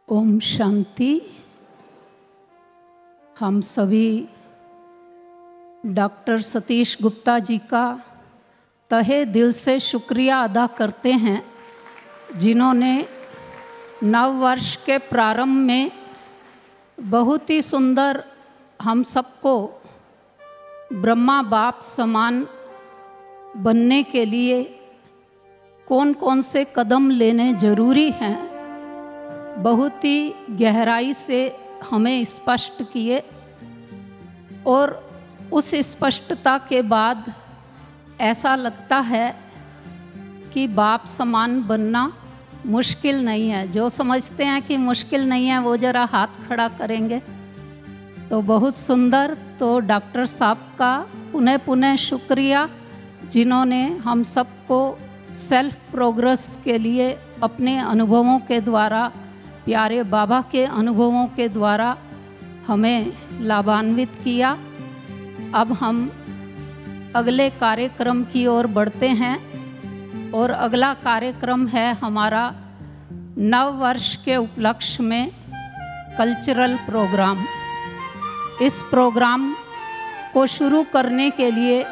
ओम शांति। हम सभी डॉक्टर सतीश गुप्ता जी का तहे दिल से शुक्रिया अदा करते हैं, जिन्होंने नव वर्ष के प्रारंभ में बहुत ही सुंदर हम सबको ब्रह्मा बाप समान बनने के लिए कौन कौन से कदम लेने जरूरी हैं, बहुत ही गहराई से हमें स्पष्ट किए। और उस स्पष्टता के बाद ऐसा लगता है कि बाप समान बनना मुश्किल नहीं है। जो समझते हैं कि मुश्किल नहीं है वो ज़रा हाथ खड़ा करेंगे। तो बहुत सुंदर। तो डॉक्टर साहब का पुनः पुनः शुक्रिया, जिन्होंने हम सबको सेल्फ प्रोग्रेस के लिए अपने अनुभवों के द्वारा, प्यारे बाबा के अनुभवों के द्वारा हमें लाभान्वित किया। अब हम अगले कार्यक्रम की ओर बढ़ते हैं और अगला कार्यक्रम है हमारा नव वर्ष के उपलक्ष्य में कल्चरल प्रोग्राम। इस प्रोग्राम को शुरू करने के लिए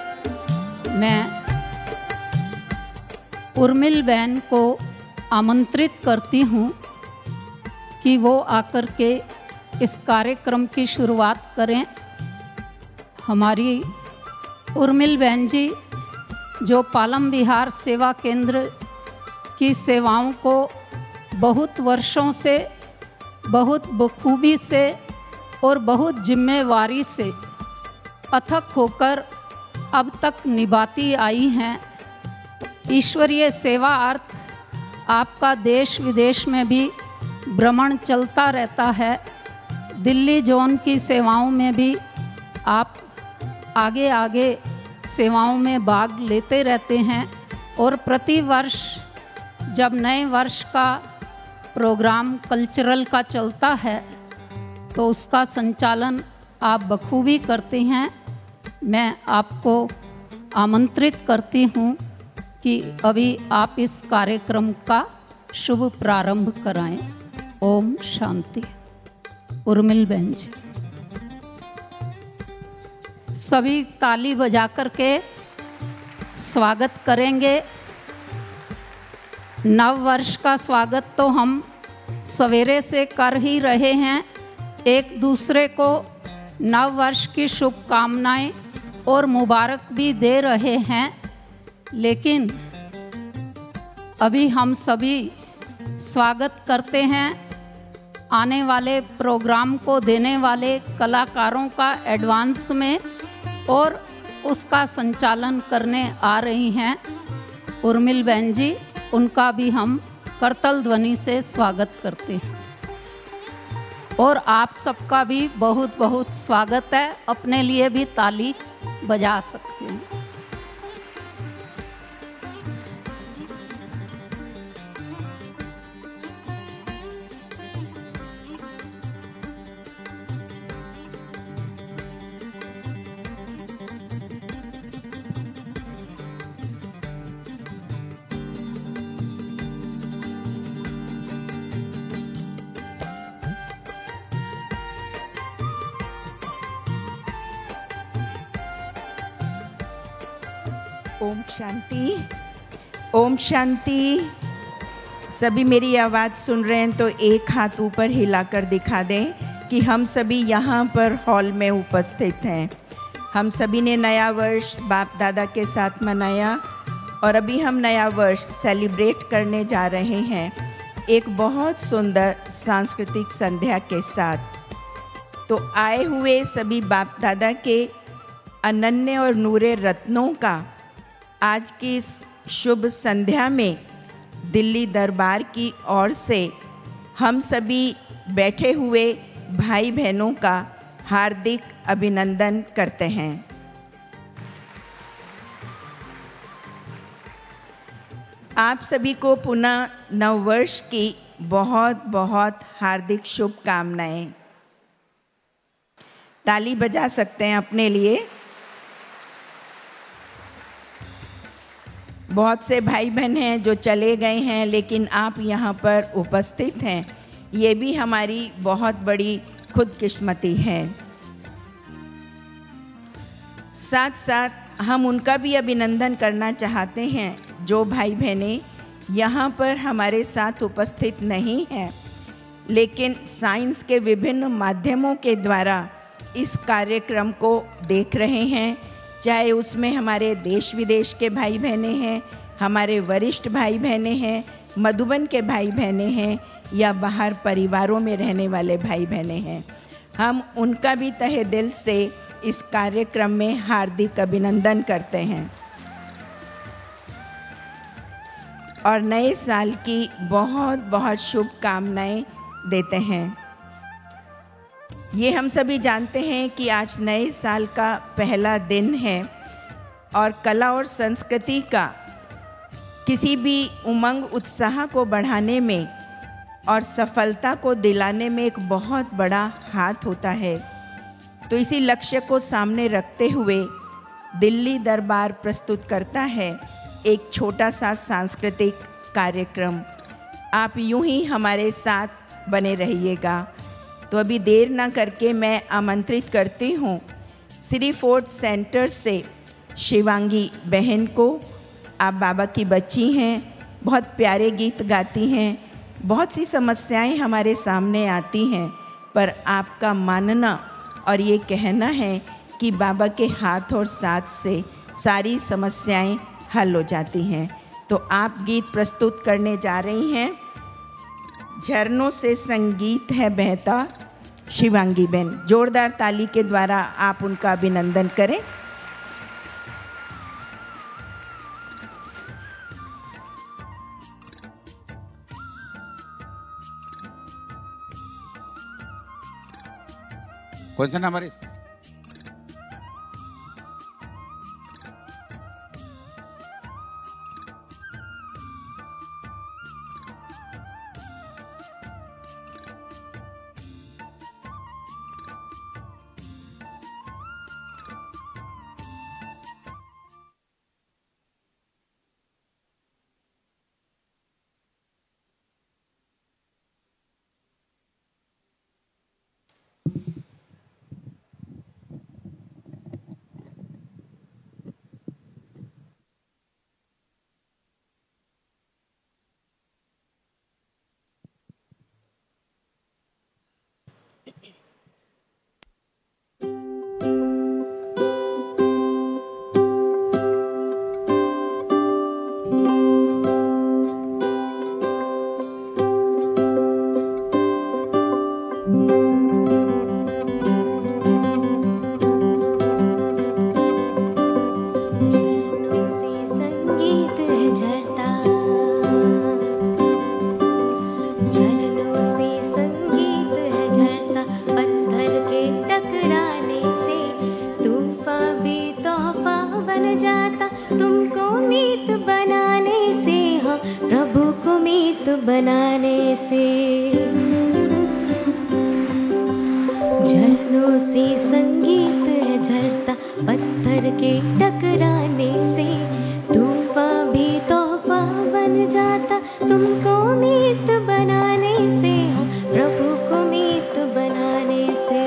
मैं उर्मिल बहन को आमंत्रित करती हूँ कि वो आकर के इस कार्यक्रम की शुरुआत करें। हमारी उर्मिल बहन जी जो पालम विहार सेवा केंद्र की सेवाओं को बहुत वर्षों से, बहुत बखूबी से और बहुत जिम्मेवारी से अथक होकर अब तक निभाती आई हैं। ईश्वरीय सेवा अर्थ आपका देश विदेश में भी भ्रमण चलता रहता है। दिल्ली जोन की सेवाओं में भी आप आगे आगे सेवाओं में भाग लेते रहते हैं। और प्रति वर्ष जब नए वर्ष का प्रोग्राम कल्चरल का चलता है तो उसका संचालन आप बखूबी करते हैं। मैं आपको आमंत्रित करती हूँ कि अभी आप इस कार्यक्रम का शुभ प्रारंभ कराएं। ओम शांति। उर्मिल बहन जी सभी ताली बजा कर के स्वागत करेंगे। नव वर्ष का स्वागत तो हम सवेरे से कर ही रहे हैं। एक दूसरे को नव वर्ष की शुभकामनाएं और मुबारक भी दे रहे हैं। लेकिन अभी हम सभी स्वागत करते हैं आने वाले प्रोग्राम को देने वाले कलाकारों का एडवांस में, और उसका संचालन करने आ रही हैं उर्मिल बहन जी। उनका भी हम करतल ध्वनि से स्वागत करते हैं। और आप सबका भी बहुत बहुत स्वागत है। अपने लिए भी ताली बजा सकते हैं। ओम शांति। ओम शांति। सभी मेरी आवाज़ सुन रहे हैं तो एक हाथ ऊपर हिलाकर दिखा दें कि हम सभी यहाँ पर हॉल में उपस्थित हैं। हम सभी ने नया वर्ष बाप दादा के साथ मनाया और अभी हम नया वर्ष सेलिब्रेट करने जा रहे हैं एक बहुत सुंदर सांस्कृतिक संध्या के साथ। तो आए हुए सभी बाप दादा के अनन्य और नूरे रत्नों का आज की इस शुभ संध्या में दिल्ली दरबार की ओर से हम सभी बैठे हुए भाई बहनों का हार्दिक अभिनंदन करते हैं। आप सभी को पुनः नव वर्ष की बहुत बहुत हार्दिक शुभकामनाएं। ताली बजा सकते हैं अपने लिए। बहुत से भाई बहन हैं जो चले गए हैं, लेकिन आप यहाँ पर उपस्थित हैं। ये भी हमारी बहुत बड़ी खुदकिस्मती है। साथ साथ हम उनका भी अभिनंदन करना चाहते हैं जो भाई बहनें यहाँ पर हमारे साथ उपस्थित नहीं हैं, लेकिन साइंस के विभिन्न माध्यमों के द्वारा इस कार्यक्रम को देख रहे हैं। चाहे उसमें हमारे देश विदेश के भाई बहनें हैं, हमारे वरिष्ठ भाई बहनें हैं, मधुबन के भाई बहनें हैं, या बाहर परिवारों में रहने वाले भाई बहनें हैं। हम उनका भी तहे दिल से इस कार्यक्रम में हार्दिक अभिनंदन करते हैं और नए साल की बहुत बहुत शुभकामनाएं देते हैं। ये हम सभी जानते हैं कि आज नए साल का पहला दिन है और कला और संस्कृति का किसी भी उमंग उत्साह को बढ़ाने में और सफलता को दिलाने में एक बहुत बड़ा हाथ होता है। तो इसी लक्ष्य को सामने रखते हुए दिल्ली दरबार प्रस्तुत करता है एक छोटा सा सांस्कृतिक कार्यक्रम। आप यूं ही हमारे साथ बने रहिएगा। तो अभी देर ना करके मैं आमंत्रित करती हूँ श्री फोर्ट सेंटर से शिवांगी बहन को। आप बाबा की बच्ची हैं, बहुत प्यारे गीत गाती हैं, बहुत सी समस्याएं हमारे सामने आती हैं, पर आपका मानना और ये कहना है कि बाबा के हाथ और साथ से सारी समस्याएं हल हो जाती हैं। तो आप गीत प्रस्तुत करने जा रही हैं। झरनों से संगीत है बहता, शिवांगी बहन। जोरदार ताली के द्वारा आप उनका अभिनंदन करें। कौन सा नंबर है इसका? बनाने से, झरनों से संगीत है झरता, पत्थर के टकराने से तूफान भी तोहफा बन जाता। तुमको मीत बनाने से, प्रभु को मीत बनाने से।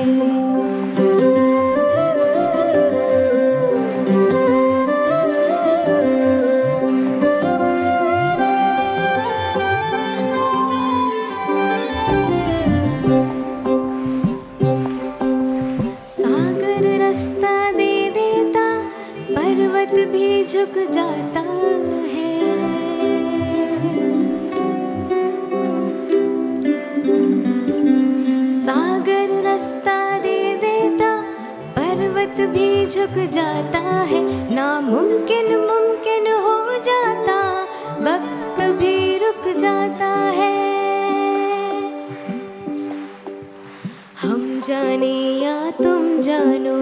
भी झुक जाता है, सागर रास्ता दे देता, पर्वत भी झुक जाता है। नामुमकिन मुमकिन हो जाता, वक्त भी रुक जाता है। हम जाने या तुम जानो,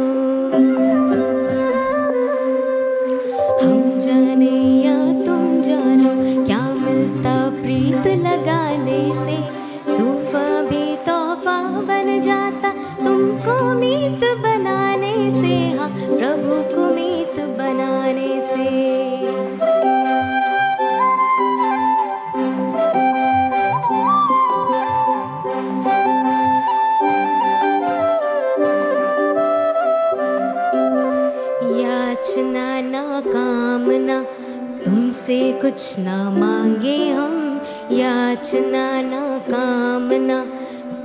जाने या तुम जानो, क्या मिलता प्रीत लगाने से। तूफान भी तोहफा बन जाता, तुमको मीत बनाने से, हाँ प्रभु को मीत बनाने से। याचना ना कामना, तुमसे कुछ ना मांगे हम। याचना ना कामना,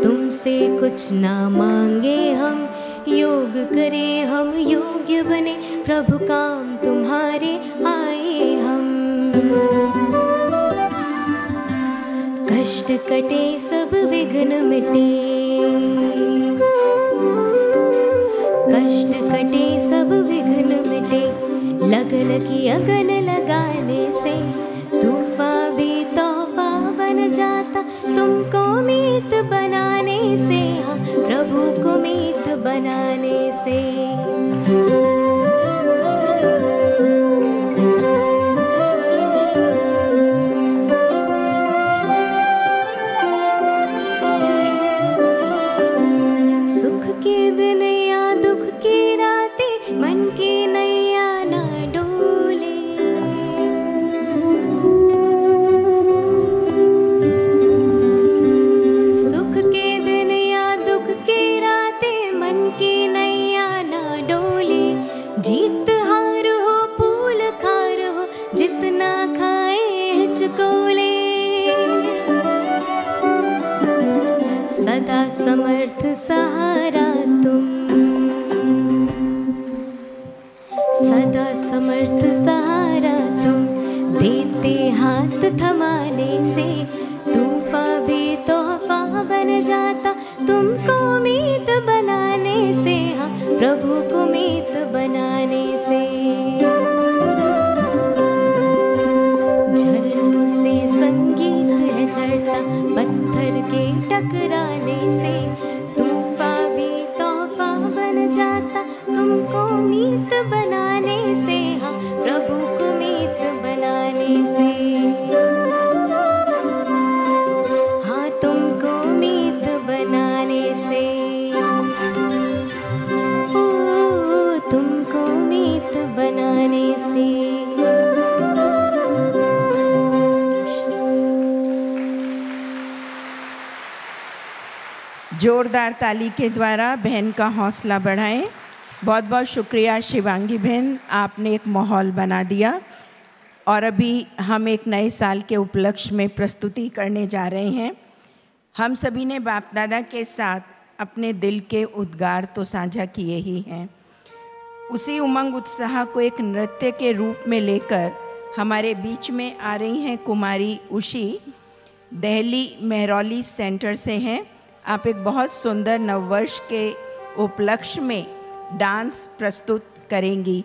तुमसे कुछ ना मांगे हम। योग करें हम, योग्य बने, प्रभु काम तुम्हारे आए हम। कष्ट कटे सब विघ्न मिटे, कष्ट कटे सब विघ्न मिटे। लगन की अगन लगाने से तूफान भी तोहफा बन जाता। तुमको मीत बनाने से, हाँ प्रभु को मीत बनाने से। सुख के दिन या दुख की रातें, मन की नैया ना डोले। सुख के दिन या दुख की रातें, मन की नैया ना डोले। जीत हार हो फूल खार हो, जितना खाए चकोले। सदा समर्थ सहारा तुम, सदा समर्थ सहारा तुम। देते हाथ थमाने से तूफान भी तोहफा बन जाता। तुमको मीत बनाने से, हाँ प्रभु को मीत बनाने से। झरनों से संगीत है झरता, पत्थर के टकराने से तूफान भी तोहफा बन जाता। तुमको मीत बनाने से, हाँ प्रभु को मीत बनाने से। हाँ तुमको मीत बनाने से, ओ तुमको मीत बनाने से। जोरदार ताली के द्वारा बहन का हौसला बढ़ाएं। बहुत बहुत शुक्रिया शिवांगी बहन, आपने एक माहौल बना दिया। और अभी हम एक नए साल के उपलक्ष्य में प्रस्तुति करने जा रहे हैं। हम सभी ने बाप दादा के साथ अपने दिल के उद्गार तो साझा किए ही हैं। उसी उमंग उत्साह को एक नृत्य के रूप में लेकर हमारे बीच में आ रही हैं कुमारी उषी, दिल्ली मेहरौली सेंटर से हैं। आप एक बहुत सुंदर नववर्ष के उपलक्ष्य में डांस प्रस्तुत करेंगी।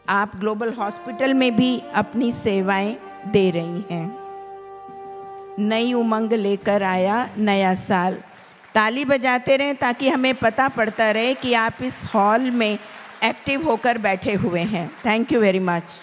आप ग्लोबल हॉस्पिटल में भी अपनी सेवाएं दे रही हैं। नई उमंग लेकर आया नया साल। ताली बजाते रहें ताकि हमें पता पड़ता रहे कि आप इस हॉल में एक्टिव होकर बैठे हुए हैं। Thank you very much.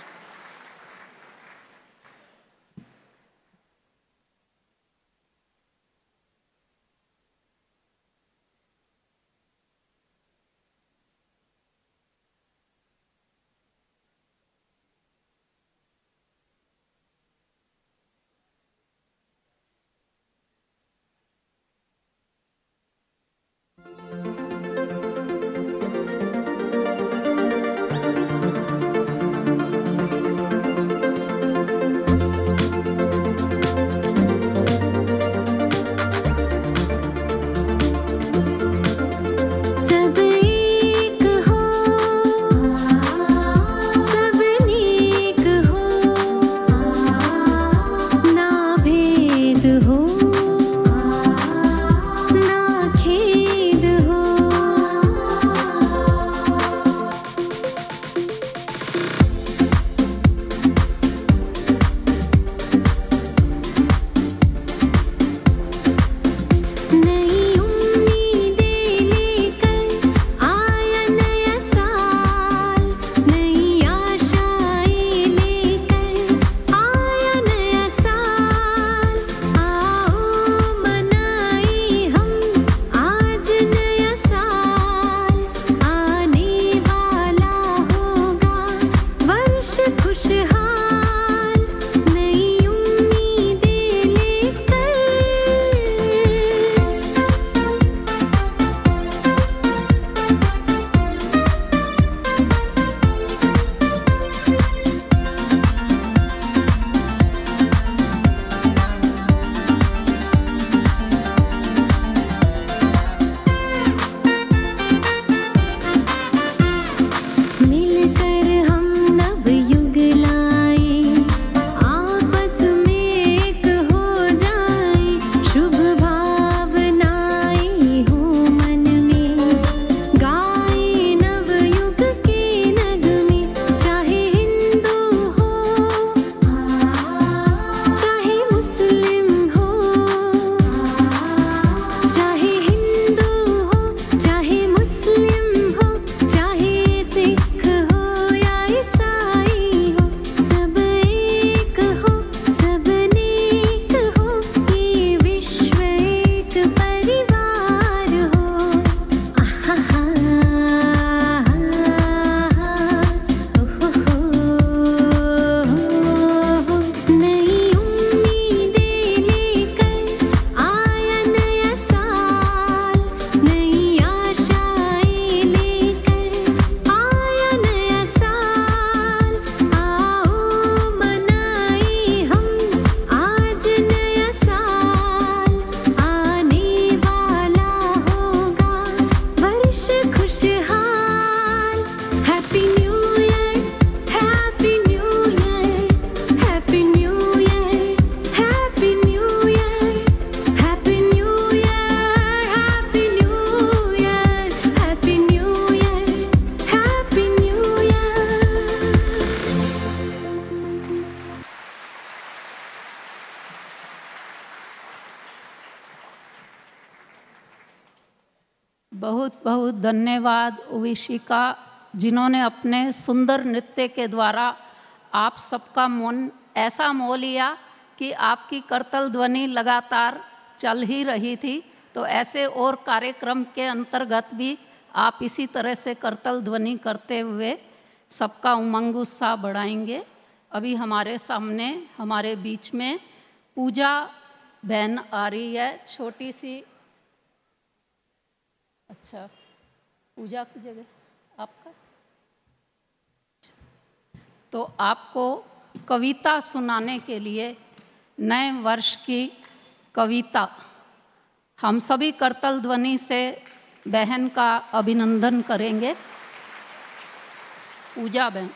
Happy New Year, Happy New Year, Happy New Year, Happy New Year, Happy New Year, Happy New Year, Happy New Year, Happy New Year. बहुत बहुत धन्यवाद उविशिका, जिन्होंने अपने सुंदर नृत्य के द्वारा आप सबका मन ऐसा मोह लिया कि आपकी करतल ध्वनि लगातार चल ही रही थी। तो ऐसे और कार्यक्रम के अंतर्गत भी आप इसी तरह से करतल ध्वनि करते हुए सबका उमंग उत्साह बढ़ाएंगे। अभी हमारे सामने हमारे बीच में पूजा बहन आ रही है, छोटी सी। अच्छा, पूजा की जगह आपका। तो आपको कविता सुनाने के लिए नए वर्ष की कविता हम सभी करतल ध्वनि से बहन का अभिनंदन करेंगे। पूजा बहन।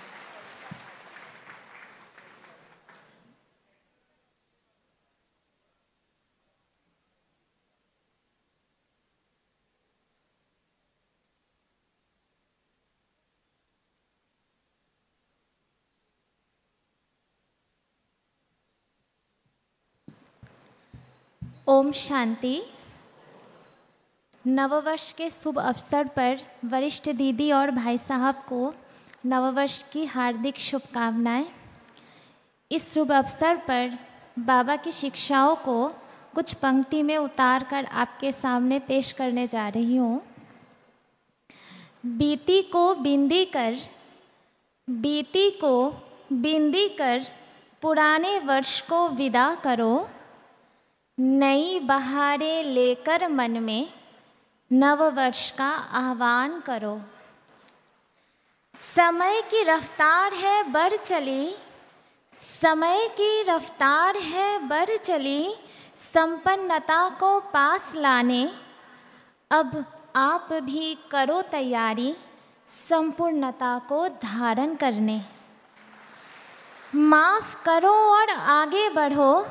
ओम शांति। नववर्ष के शुभ अवसर पर वरिष्ठ दीदी और भाई साहब को नववर्ष की हार्दिक शुभकामनाएं। इस शुभ अवसर पर बाबा की शिक्षाओं को कुछ पंक्ति में उतार कर आपके सामने पेश करने जा रही हूँ। बीती को बिंदी कर, बीती को बिंदी कर, पुराने वर्ष को विदा करो। नई बहारें लेकर मन में नव वर्ष का आह्वान करो। समय की रफ्तार है बढ़ चली, समय की रफ्तार है बढ़ चली, संपन्नता को पास लाने। अब आप भी करो तैयारी संपूर्णता को धारण करने। माफ़ करो और आगे बढ़ो,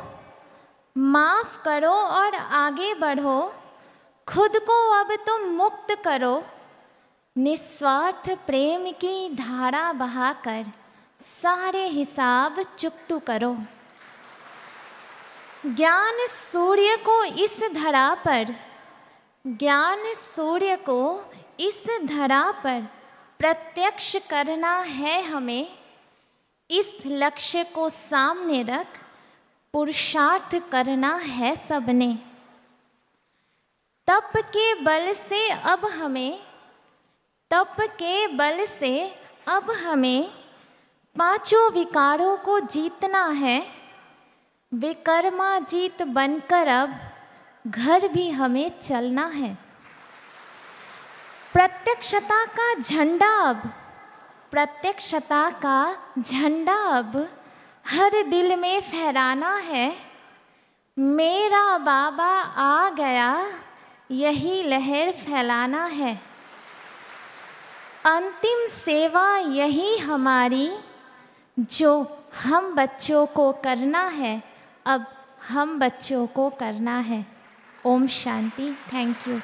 माफ़ करो और आगे बढ़ो। खुद को अब तुम मुक्त करो, निस्वार्थ प्रेम की धारा बहाकर सारे हिसाब चुकतू करो। ज्ञान सूर्य को इस धरा पर, ज्ञान सूर्य को इस धरा पर प्रत्यक्ष करना है हमें। इस लक्ष्य को सामने रख पुरुषार्थ करना है सबने। तप के बल से अब हमें, तप के बल से अब हमें पांचों विकारों को जीतना है। विकर्मा जीत बनकर अब घर भी हमें चलना है। प्रत्यक्षता का झंडा अब, प्रत्यक्षता का झंडा अब हर दिल में फहराना है। मेरा बाबा आ गया, यही लहर फैलाना है। अंतिम सेवा यही हमारी, जो हम बच्चों को करना है, अब हम बच्चों को करना है। ओम शांति। Thank you.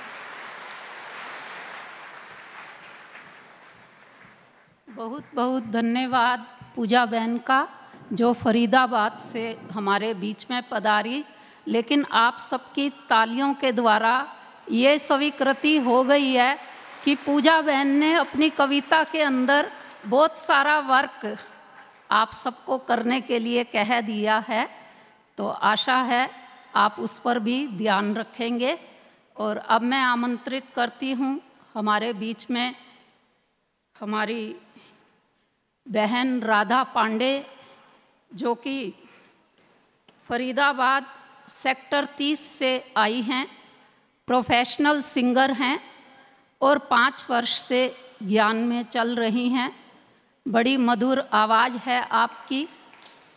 बहुत बहुत धन्यवाद पूजा बहन का, जो फरीदाबाद से हमारे बीच में पधारी। लेकिन आप सबकी तालियों के द्वारा ये स्वीकृति हो गई है कि पूजा बहन ने अपनी कविता के अंदर बहुत सारा वर्क आप सबको करने के लिए कह दिया है। तो आशा है आप उस पर भी ध्यान रखेंगे। और अब मैं आमंत्रित करती हूँ हमारे बीच में हमारी बहन राधा पांडे, जो कि फरीदाबाद सेक्टर 30 से आई हैं, प्रोफेशनल सिंगर हैं और 5 वर्ष से ज्ञान में चल रही हैं। बड़ी मधुर आवाज़ है आपकी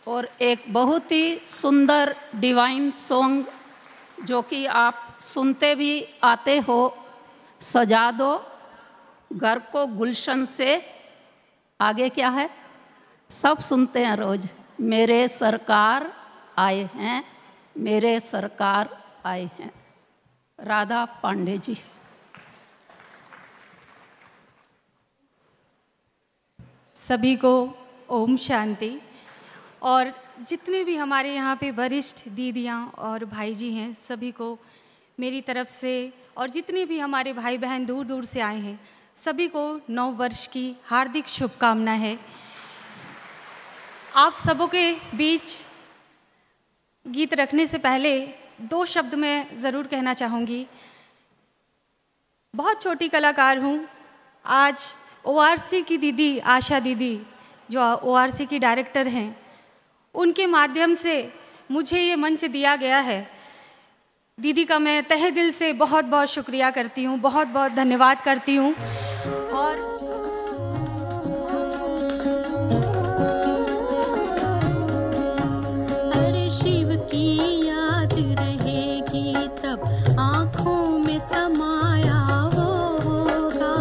और एक बहुत ही सुंदर डिवाइन सॉन्ग जो कि आप सुनते भी आते हो, सजा दो घर को गुलशन से आगे क्या है? सब सुनते हैं रोज, मेरे सरकार आए हैं, मेरे सरकार आए हैं। राधा पांडे जी। सभी को ओम शांति। और जितने भी हमारे यहाँ पे वरिष्ठ दीदियाँ और भाई जी हैं, सभी को मेरी तरफ से, और जितने भी हमारे भाई बहन दूर दूर से आए हैं, सभी को नव वर्ष की हार्दिक शुभकामना है। आप सबों के बीच गीत रखने से पहले 2 शब्द मैं ज़रूर कहना चाहूँगी। बहुत छोटी कलाकार हूँ। आज ORC की दीदी आशा दीदी, जो ORC की डायरेक्टर हैं, उनके माध्यम से मुझे ये मंच दिया गया है। दीदी का मैं तहे दिल से बहुत बहुत शुक्रिया करती हूँ, बहुत बहुत धन्यवाद करती हूँ। और अरे शिव की याद रहेगी तब आँखों में समाया वो होगा।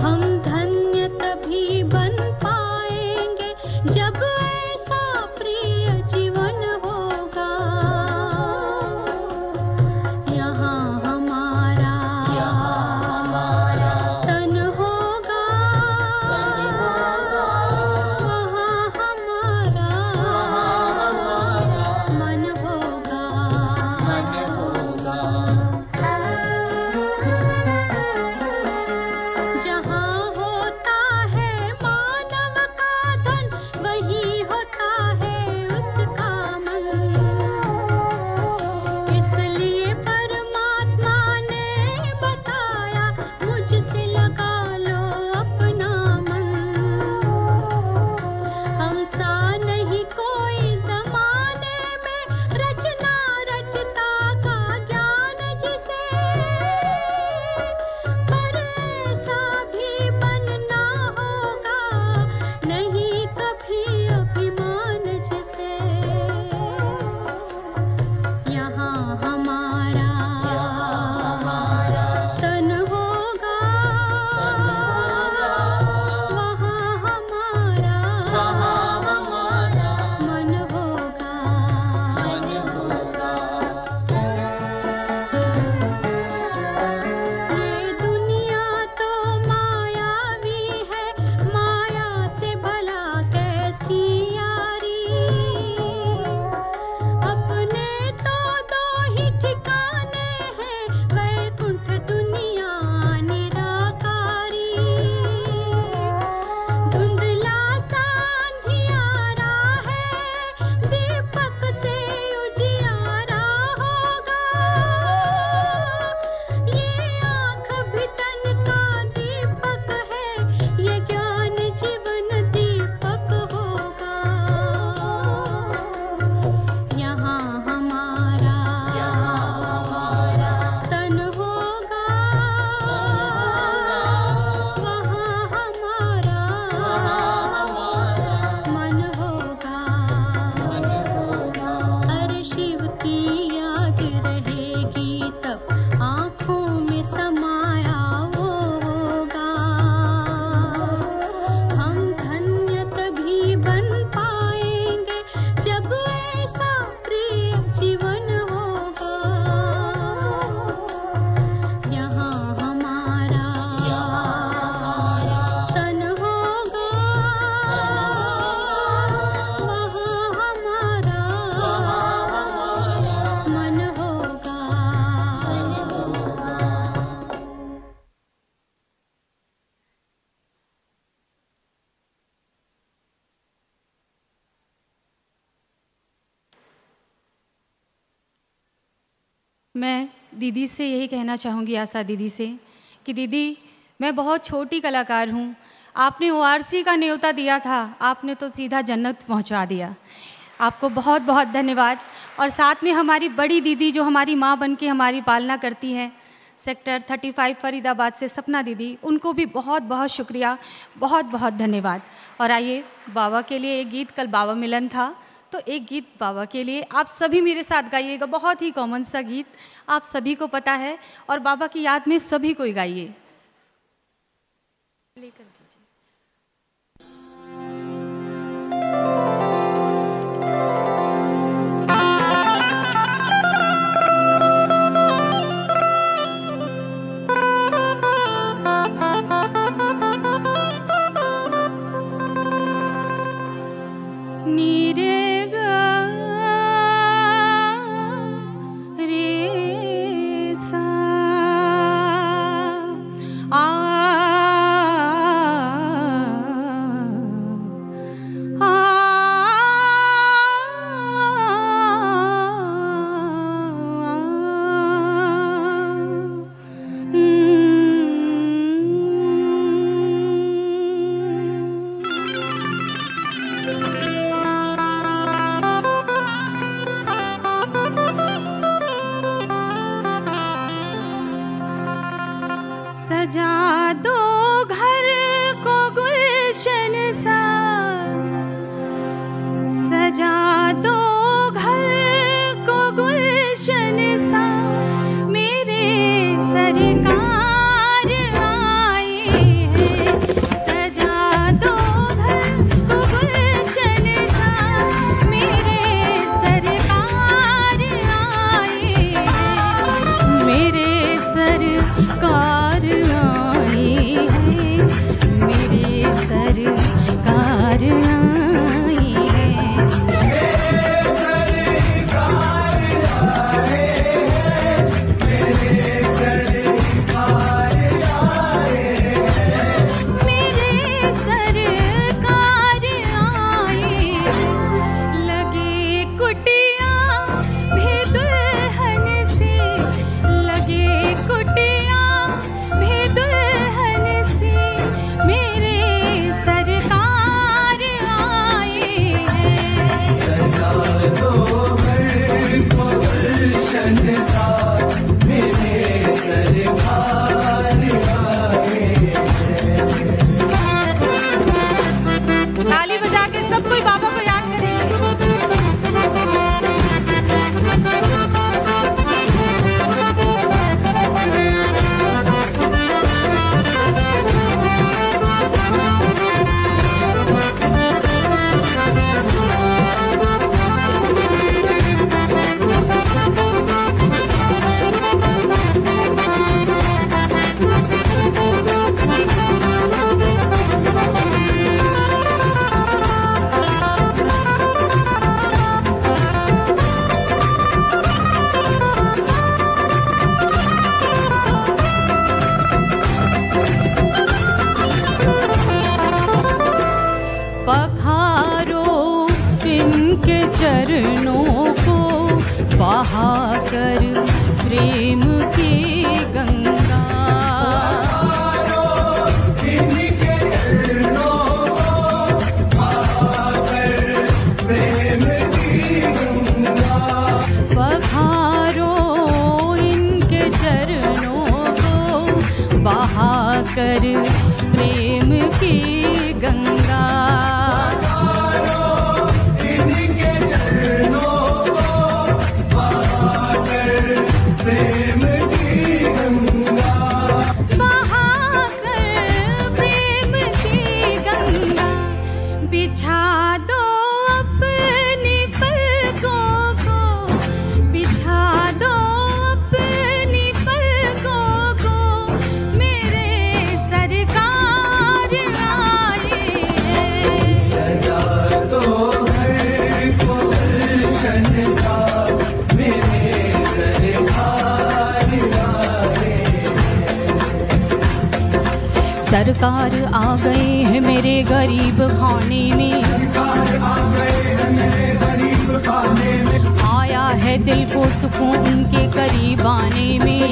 हम धन्य तभी बन पाएंगे जब ऐसा प्रिय जीवन होगा। यहाँ हमारा तन होगा, वहाँ हमारा मन होगा। जहाँ होता है मानव का धन, वही होता है उसका मन। इसलिए परमात्मा ने बताया, मुझसे लगा लो अपना मन। हम सा नहीं कोई जमाने में, रचना रचता का ज्ञान जिसे, पर ऐसा भी बनना होगा, नहीं कभी अभिमान जिसे। यहाँ हमारा तन होगा, वहाँ हमारा मन होगा। ये दुनिया तो मायावी है, माया से भला कैसी यारी। अपने तो 2 ही ठिकाने हैं, वैकुंठ दुनिया निराकारी। धुंधला सा अंधियारा है, दीपक से उजियारा होगा। ये आँख भी तन का दीपक है, ये ज्ञान जीवन दीपक होगा। यहाँ हमारा तन होगा, वहाँ हमारा मन होगा। अरे शिव की याद रहेगी तब आँखों में समाया वो होगा। हम धन्य तभी बन पाएंगे जब ऐसा प्रिय जीवन होगा। यहाँ हमारा तन होगा, वहाँ हमारा मन होगा। मैं दीदी से यही कहना चाहूँगी, आशा दीदी से, कि दीदी मैं बहुत छोटी कलाकार हूँ। आपने ORC का न्योता दिया था, आपने तो सीधा जन्नत पहुँचवा दिया। आपको बहुत बहुत धन्यवाद। और साथ में हमारी बड़ी दीदी जो हमारी माँ बन के हमारी पालना करती हैं, सेक्टर 35 फरीदाबाद से सपना दीदी, उनको भी बहुत बहुत शुक्रिया, बहुत बहुत धन्यवाद। और आइए बाबा के लिए एक गीत, कल बाबा मिलन था, तो एक गीत बाबा के लिए आप सभी मेरे साथ गाइएगा। बहुत ही कॉमन सा गीत, आप सभी को पता है, और बाबा की याद में सभी को गाइए। लेकर कीजिए। सजा दो घर को गुलशन सा, सजा दो घर को गुलशन सा, मेरे सरकार आए हैं। सजा दो घर को गुलशन सा, मेरे सरकार आए हैं। मेरे सरकार चरणों को बहाकर प्रेम की गंगा, इनके चरणों को बहाकर प्रेम की गंगा, पखारो इनके चरणों को बहाकर प्रेम की गंगा। प्रेम की गंगा, बहाकर प्रेम की गंगा, बिछा दो अपनी पलकों को, बिछा दो अपनी पलकों को, मेरे सरकार आए हैं। सजा दो घर को गुलशन सा, मेरे सरकार। सरकार आ गए हैं मेरे गरीब खाने में, आया है दिल को सुकून उनके करीब आने में।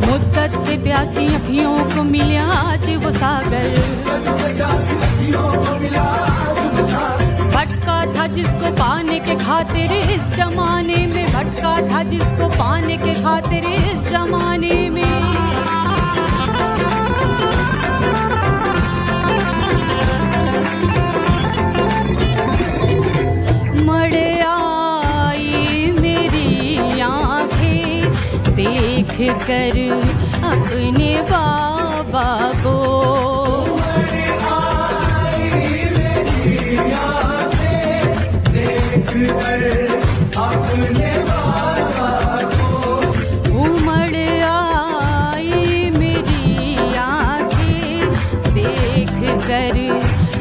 मुद्दत से प्यासी अखियों को मिला आज वो सागर, भटका था जिसको पाने के खातिर इस जमाने में, भटका था जिसको पाने के खातिर इस जमाने में। मड़ आई मेरी आँखें देख कर अपनी बाबा को। उमड़ आई मेरी आँखें देख कर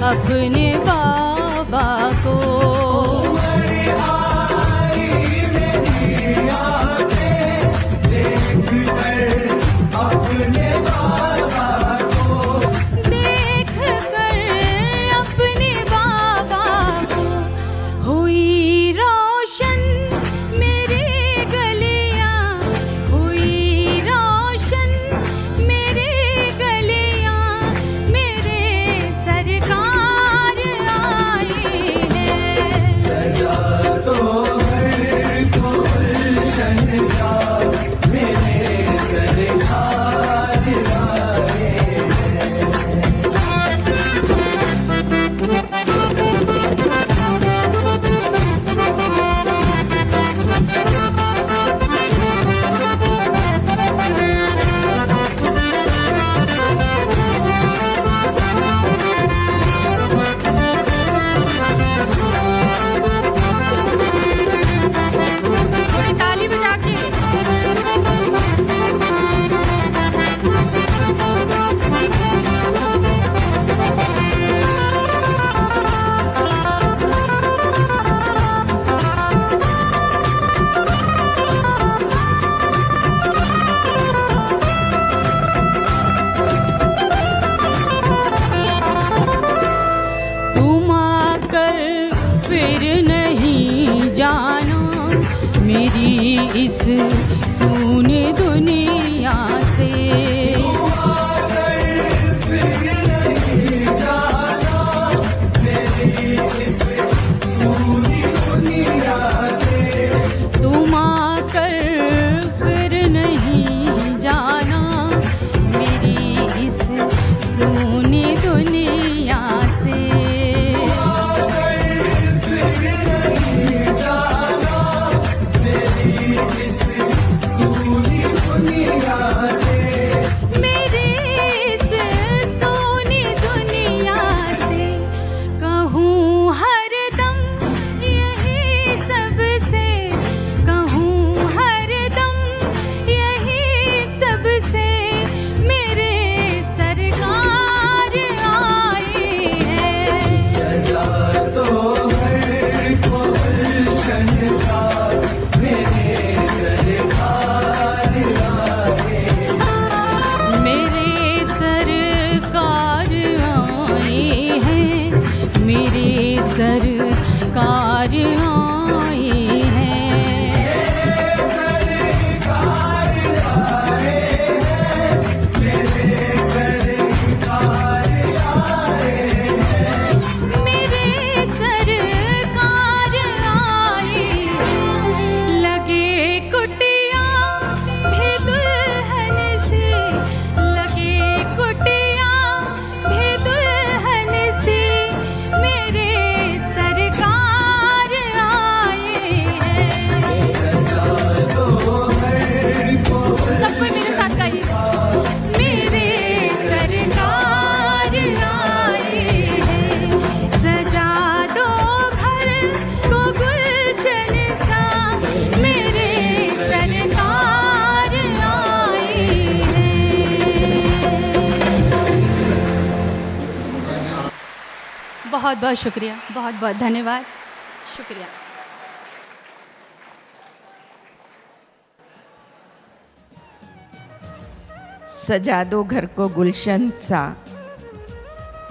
अपने बाबा को। इस सूनी दुनिया से तुम आकर फिर नहीं जाना मेरी इस सूनी दुनिया से। बहुत बहुत शुक्रिया, बहुत बहुत धन्यवाद, शुक्रिया। सजा दो घर को गुलशन सा,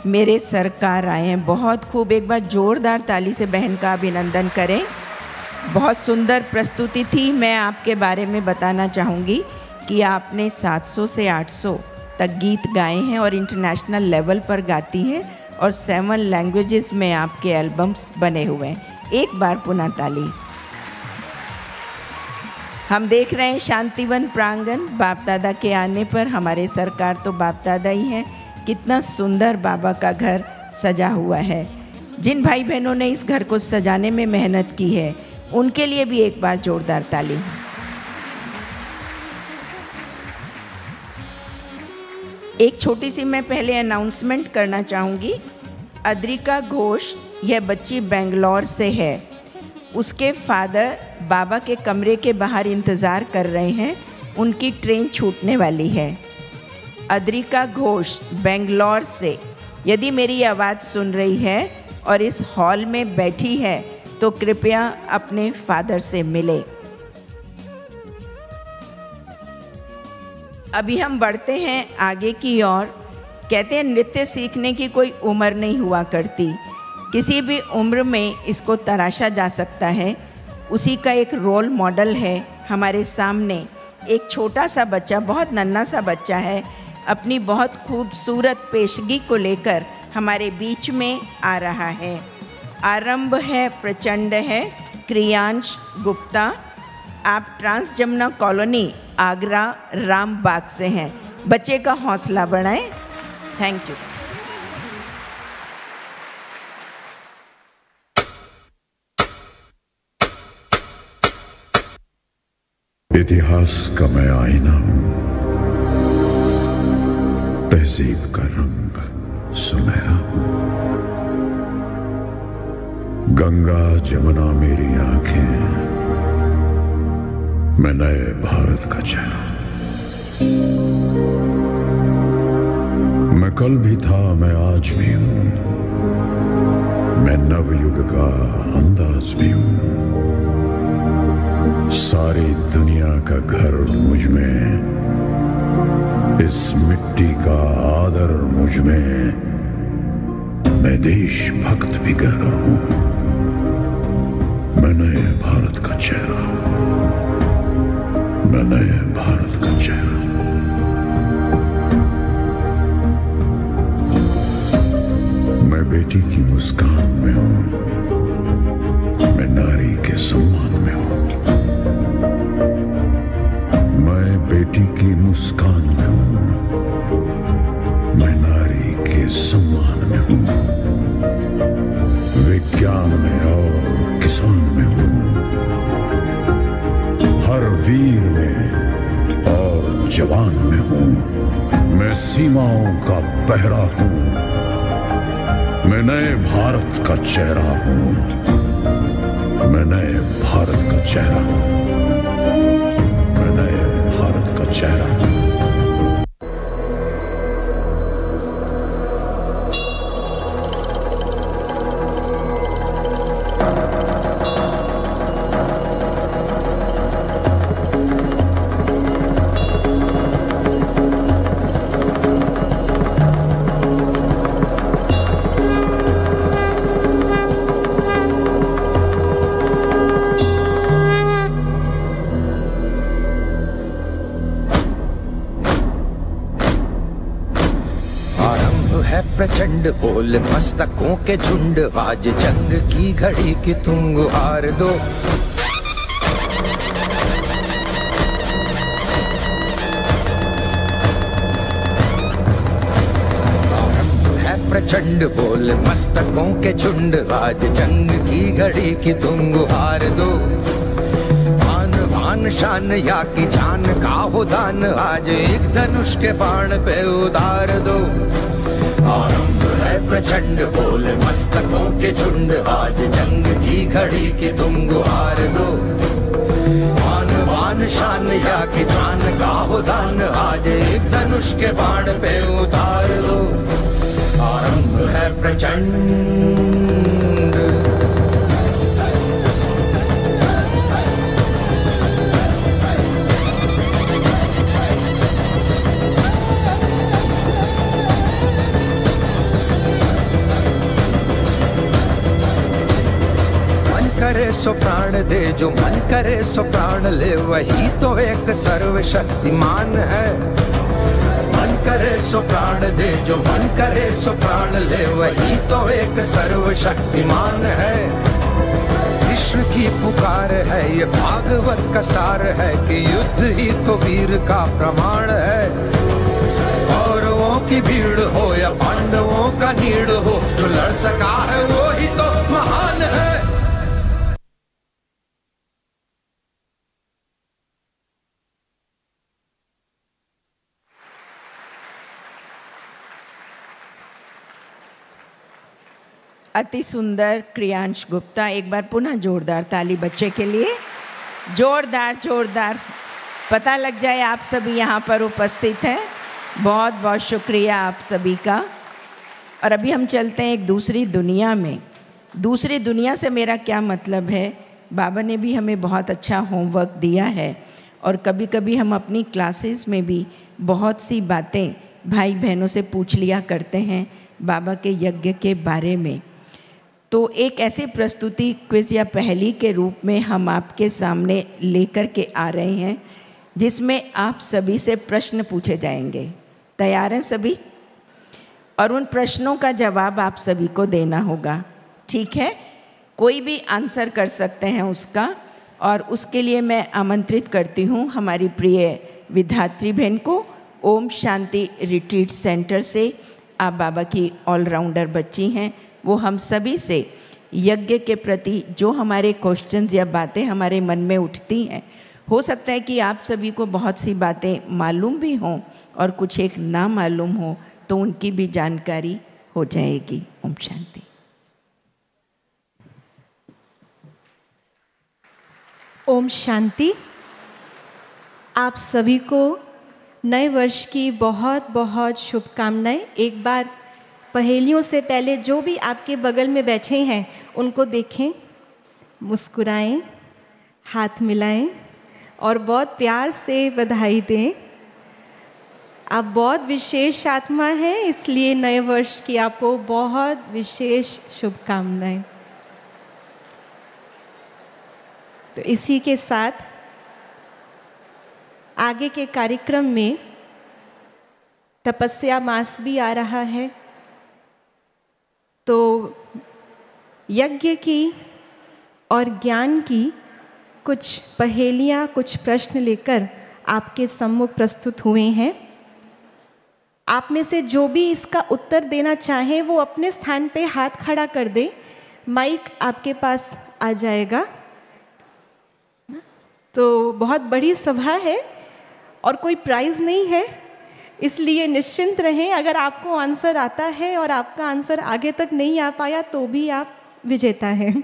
मेरे सरकार आए हैं। बहुत खूब, एक बार जोरदार ताली से बहन का अभिनंदन करें। बहुत सुंदर प्रस्तुति थी। मैं आपके बारे में बताना चाहूँगी कि आपने 700 से 800 तक गीत गाए हैं और इंटरनेशनल लेवल पर गाती हैं और 7 लैंग्वेजेस में आपके एल्बम्स बने हुए हैं। एक बार पुनः ताली। हम देख रहे हैं शांतिवन प्रांगण। बाप दादा के आने पर हमारे सरकार तो बाप दादा ही हैं। कितना सुंदर बाबा का घर सजा हुआ है। जिन भाई बहनों ने इस घर को सजाने में मेहनत की है उनके लिए भी एक बार जोरदार ताली। एक छोटी सी मैं पहले अनाउंसमेंट करना चाहूँगी। अद्रिका घोष, यह बच्ची बेंगलोर से है। उसके फादर बाबा के कमरे के बाहर इंतज़ार कर रहे हैं, उनकी ट्रेन छूटने वाली है। अद्रिका घोष बेंगलोर से यदि मेरी आवाज़ सुन रही है और इस हॉल में बैठी है तो कृपया अपने फादर से मिले। अभी हम बढ़ते हैं आगे की ओर। कहते हैं नृत्य सीखने की कोई उम्र नहीं हुआ करती, किसी भी उम्र में इसको तराशा जा सकता है। उसी का एक रोल मॉडल है हमारे सामने। एक छोटा सा बच्चा, बहुत नन्हा सा बच्चा है, अपनी बहुत खूबसूरत पेशगी को लेकर हमारे बीच में आ रहा है। आरंभ है प्रचंड है क्रियांश गुप्ता। आप ट्रांस जमुना कॉलोनी आगरा रामबाग से हैं। बच्चे का हौसला बढ़ाएं। Thank you. इतिहास का मैं आईना हूं, तहजीब का रंग सुनहरा हूं। गंगा जमुना मेरी आंखें, मैं नए भारत का चेहरा। मैं कल भी था, मैं आज भी हूं, मैं नवयुग का अंदाज भी हूं। सारी दुनिया का घर मुझ में, इस मिट्टी का आदर मुझ में। मैं देशभक्त भी गहरा हूं, मैं नए भारत का चेहरा हूं, मैं नए भारत का चेहरा हूं। मैं बेटी की मुस्कान में हूं, मैं नारी के सम्मान में हूं। बेटी की मुस्कान में हूं, मैं नारी के सम्मान में हूं। विज्ञान में और किसान में हूं, हर वीर में और जवान में हूं। मैं सीमाओं का पहरा हूं, मैं नए भारत का चेहरा हूं, मैं नए भारत का चेहरा हूं, मैं नए भारत का चेहरा। प्रचंड बोल मस्तकों के झुंड, आज जंग की घड़ी की तुम गुहार दो। प्रचंड बोल मस्तकों के झुंड, आज जंग की घड़ी की तुम गुहार दो। आन बान शान या की जान का हो दान, आज एक धनुष के बाण पे उतार दो। आरंभ है प्रचंड बोल मस्तकों के झुंड, आज जंग की घड़ी की तुम गुहार दो। आन बान शान या की जान का हो दान, आज एक धनुष के बाण पे उतार दो। आरंभ है प्रचंड। करे सो प्राण दे, जो मन करे सो प्राण ले, वही तो एक सर्वशक्तिमान है। मन करे सो प्राण दे, जो मन करे सो प्राण ले, वही तो एक सर्वशक्तिमान है। कृष्ण की पुकार है, ये भागवत का सार है कि युद्ध ही तो वीर का प्रमाण है। कौरवों की भीड़ हो या पांडवों का नीड़ हो, जो लड़ सका है वो ही तो महान है। अति सुंदर क्रियांश गुप्ता। एक बार पुनः जोरदार ताली बच्चे के लिए, जोरदार जोरदार। पता लग जाए आप सभी यहाँ पर उपस्थित हैं। बहुत बहुत शुक्रिया आप सभी का। और अभी हम चलते हैं एक दूसरी दुनिया में। दूसरी दुनिया से मेरा क्या मतलब है, बाबा ने भी हमें बहुत अच्छा होमवर्क दिया है और कभी कभी हम अपनी क्लासेस में भी बहुत सी बातें भाई बहनों से पूछ लिया करते हैं बाबा के यज्ञ के बारे में। तो एक ऐसी प्रस्तुति क्विज या पहेली के रूप में हम आपके सामने लेकर के आ रहे हैं, जिसमें आप सभी से प्रश्न पूछे जाएंगे। तैयार हैं सभी? और उन प्रश्नों का जवाब आप सभी को देना होगा, ठीक है? कोई भी आंसर कर सकते हैं उसका। और उसके लिए मैं आमंत्रित करती हूँ हमारी प्रिय विद्यार्थी बहन को। ओम शांति रिट्रीट सेंटर से आप बाबा की ऑलराउंडर बच्ची हैं। वो हम सभी से यज्ञ के प्रति जो हमारे क्वेश्चंस या बातें हमारे मन में उठती हैं, हो सकता है कि आप सभी को बहुत सी बातें मालूम भी हों और कुछ एक ना मालूम हो, तो उनकी भी जानकारी हो जाएगी। ओम शांति। ओम शांति। आप सभी को नए वर्ष की बहुत बहुत शुभकामनाएं। एक बार पहेलियों से पहले जो भी आपके बगल में बैठे हैं उनको देखें, मुस्कुराएं, हाथ मिलाएं और बहुत प्यार से बधाई दें। आप बहुत विशेष आत्मा हैं, इसलिए नए वर्ष की आपको बहुत विशेष शुभकामनाएं। तो इसी के साथ आगे के कार्यक्रम में तपस्या मास भी आ रहा है, तो यज्ञ की और ज्ञान की कुछ पहेलियाँ, कुछ प्रश्न लेकर आपके सम्मुख प्रस्तुत हुए हैं। आप में से जो भी इसका उत्तर देना चाहें वो अपने स्थान पे हाथ खड़ा कर दें, माइक आपके पास आ जाएगा। तो बहुत बड़ी सभा है और कोई प्राइज़ नहीं है, इसलिए निश्चिंत रहें। अगर आपको आंसर आता है और आपका आंसर आगे तक नहीं आ पाया तो भी आप विजेता हैं।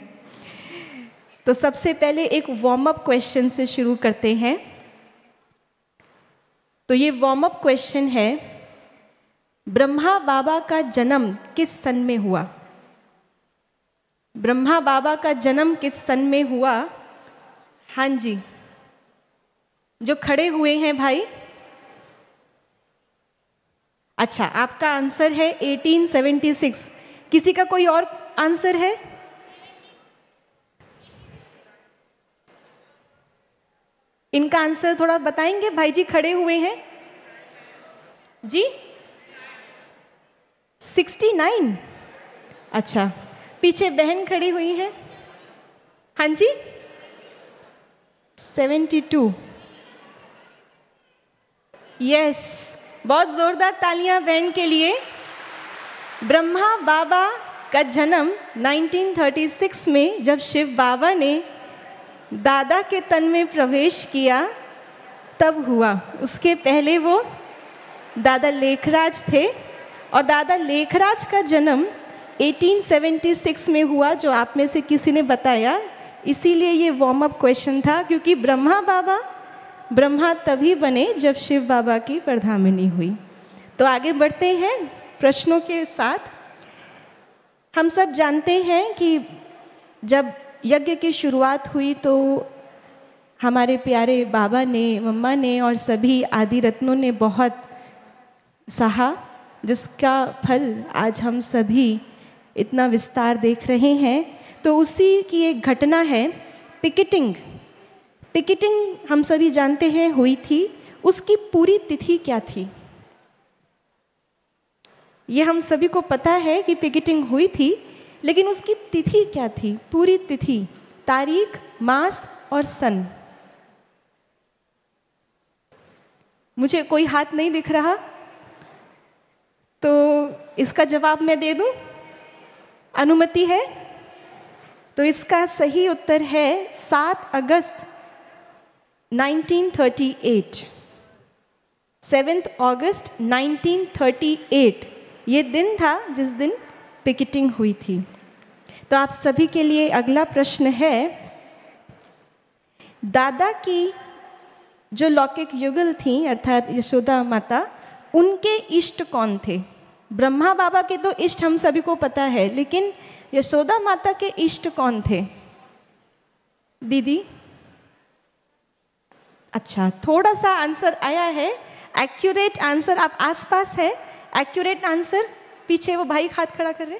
तो सबसे पहले एक वार्म अप क्वेश्चन से शुरू करते हैं। तो ये वार्म अप क्वेश्चन है, ब्रह्मा बाबा का जन्म किस सन में हुआ? ब्रह्मा बाबा का जन्म किस सन में हुआ? हाँ जी, जो खड़े हुए हैं भाई। अच्छा, आपका आंसर है 1876। किसी का कोई और आंसर है? इनका आंसर थोड़ा बताएंगे? भाई जी खड़े हुए हैं जी। 69। अच्छा, पीछे बहन खड़ी हुई है। हाँ जी, 72। यस, बहुत जोरदार तालियां बहन के लिए। ब्रह्मा बाबा का जन्म 1936 में जब शिव बाबा ने दादा के तन में प्रवेश किया तब हुआ। उसके पहले वो दादा लेखराज थे और दादा लेखराज का जन्म 1876 में हुआ, जो आप में से किसी ने बताया। इसीलिए ये वार्म अप क्वेश्चन था, क्योंकि ब्रह्मा बाबा ब्रह्मा तभी बने जब शिव बाबा की वर्धामनी हुई। तो आगे बढ़ते हैं प्रश्नों के साथ। हम सब जानते हैं कि जब यज्ञ की शुरुआत हुई तो हमारे प्यारे बाबा ने, मम्मा ने और सभी आदि रत्नों ने बहुत सहा, जिसका फल आज हम सभी इतना विस्तार देख रहे हैं। तो उसी की एक घटना है पिकेटिंग। पिकेटिंग हम सभी जानते हैं हुई थी। उसकी पूरी तिथि क्या थी? ये हम सभी को पता है कि पिकेटिंग हुई थी, लेकिन उसकी तिथि क्या थी? पूरी तिथि, तारीख, मास और सन। मुझे कोई हाथ नहीं दिख रहा, तो इसका जवाब मैं दे दूं? अनुमति है? तो इसका सही उत्तर है 7 अगस्त 1938। 7 अगस्त 1938 ये दिन था जिस दिन पिकेटिंग हुई थी। तो आप सभी के लिए अगला प्रश्न है, दादा की जो लौकिक युगल थी अर्थात यशोदा माता, उनके इष्ट कौन थे? ब्रह्मा बाबा के तो इष्ट हम सभी को पता है, लेकिन यशोदा माता के इष्ट कौन थे? दीदी? अच्छा, थोड़ा सा आंसर आया है। एक्यूरेट आंसर आप आसपास है। एक्यूरेट आंसर पीछे वो भाई हाथ खड़ा कर रहे,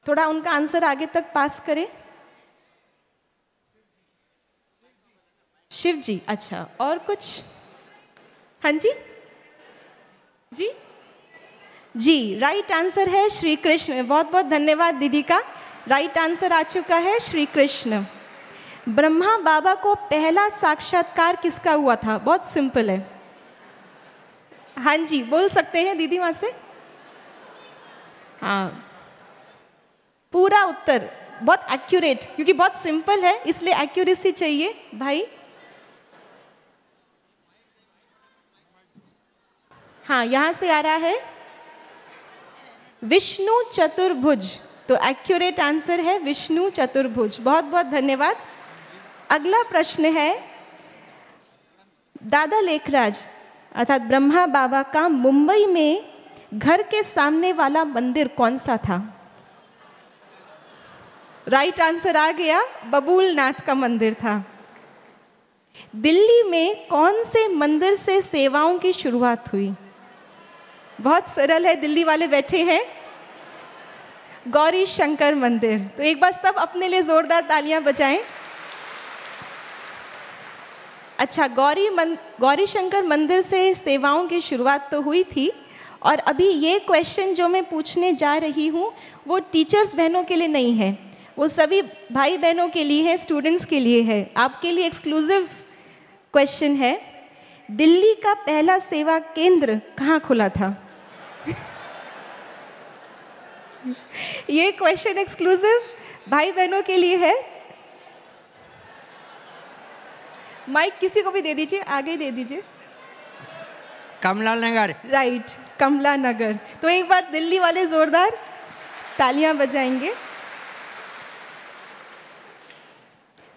थोड़ा उनका आंसर आगे तक पास करें। शिव जी। अच्छा, और कुछ? हाँ जी जी जी, राइट आंसर है श्री कृष्ण। बहुत बहुत धन्यवाद दीदी का, राइट आंसर आ चुका है श्री कृष्ण। ब्रह्मा बाबा को पहला साक्षात्कार किसका हुआ था? बहुत सिंपल है। हाँ जी, बोल सकते हैं दीदी वहां से। हाँ, पूरा उत्तर बहुत एक्यूरेट, क्योंकि बहुत सिंपल है इसलिए एक्यूरेसी चाहिए भाई। हाँ, यहां से आ रहा है विष्णु चतुर्भुज, तो एक्यूरेट आंसर है विष्णु चतुर्भुज। बहुत बहुत धन्यवाद। अगला प्रश्न है, दादा लेखराज अर्थात ब्रह्मा बाबा का मुंबई में घर के सामने वाला मंदिर कौन सा था? राइट आंसर आ गया, बबूलनाथ का मंदिर था। दिल्ली में कौन से मंदिर से सेवाओं की शुरुआत हुई? बहुत सरल है, दिल्ली वाले बैठे हैं, गौरी शंकर मंदिर। तो एक बार सब अपने लिए जोरदार तालियां बजाएं। अच्छा, गौरी शंकर मंदिर से सेवाओं की शुरुआत तो हुई थी, और अभी ये क्वेश्चन जो मैं पूछने जा रही हूँ वो टीचर्स बहनों के लिए नहीं है, वो सभी भाई बहनों के लिए है, स्टूडेंट्स के लिए है। आपके लिए एक्सक्लूसिव क्वेश्चन है, दिल्ली का पहला सेवा केंद्र कहाँ खुला था? ये क्वेश्चन एक्सक्लूसिव भाई बहनों के लिए है। माइक किसी को भी दे दीजिए, आगे दे दीजिए। कमला नगर। राइट, कमला नगर। तो एक बार दिल्ली वाले जोरदार तालियां बजाएंगे।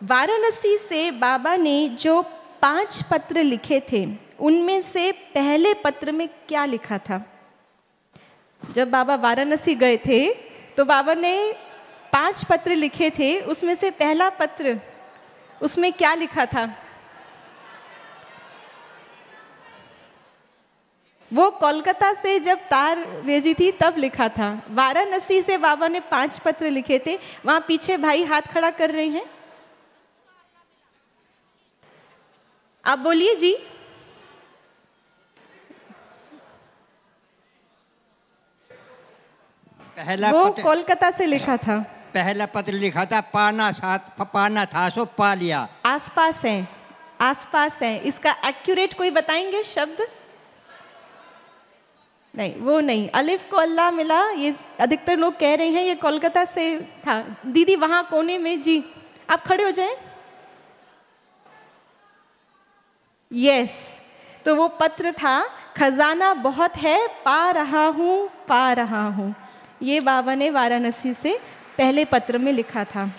वाराणसी से बाबा ने जो 5 पत्र लिखे थे, उनमें से पहले पत्र में क्या लिखा था? जब बाबा वाराणसी गए थे तो बाबा ने 5 पत्र लिखे थे, उसमें से पहला पत्र, उसमें क्या लिखा था? वो कोलकाता से जब तार भेजी थी तब लिखा था। वाराणसी से बाबा ने 5 पत्र लिखे थे। वहां पीछे भाई हाथ खड़ा कर रहे हैं, आप बोलिए जी। पहला वो पत्र कोलकाता से लिखा था। पहला पत्र लिखा था, पाना था सो पा लिया। आसपास है, आसपास है। इसका एक्यूरेट कोई बताएंगे शब्द? नहीं, वो नहीं। अलिफ को अल्लाह मिला, ये अधिकतर लोग कह रहे हैं ये कोलकाता से था। दीदी वहां कोने में, जी आप खड़े हो जाएं। यस, तो वो पत्र था, खजाना बहुत है, पा रहा हूँ पा रहा हूँ। ये बाबा ने वाराणसी से पहले पत्र में लिखा था।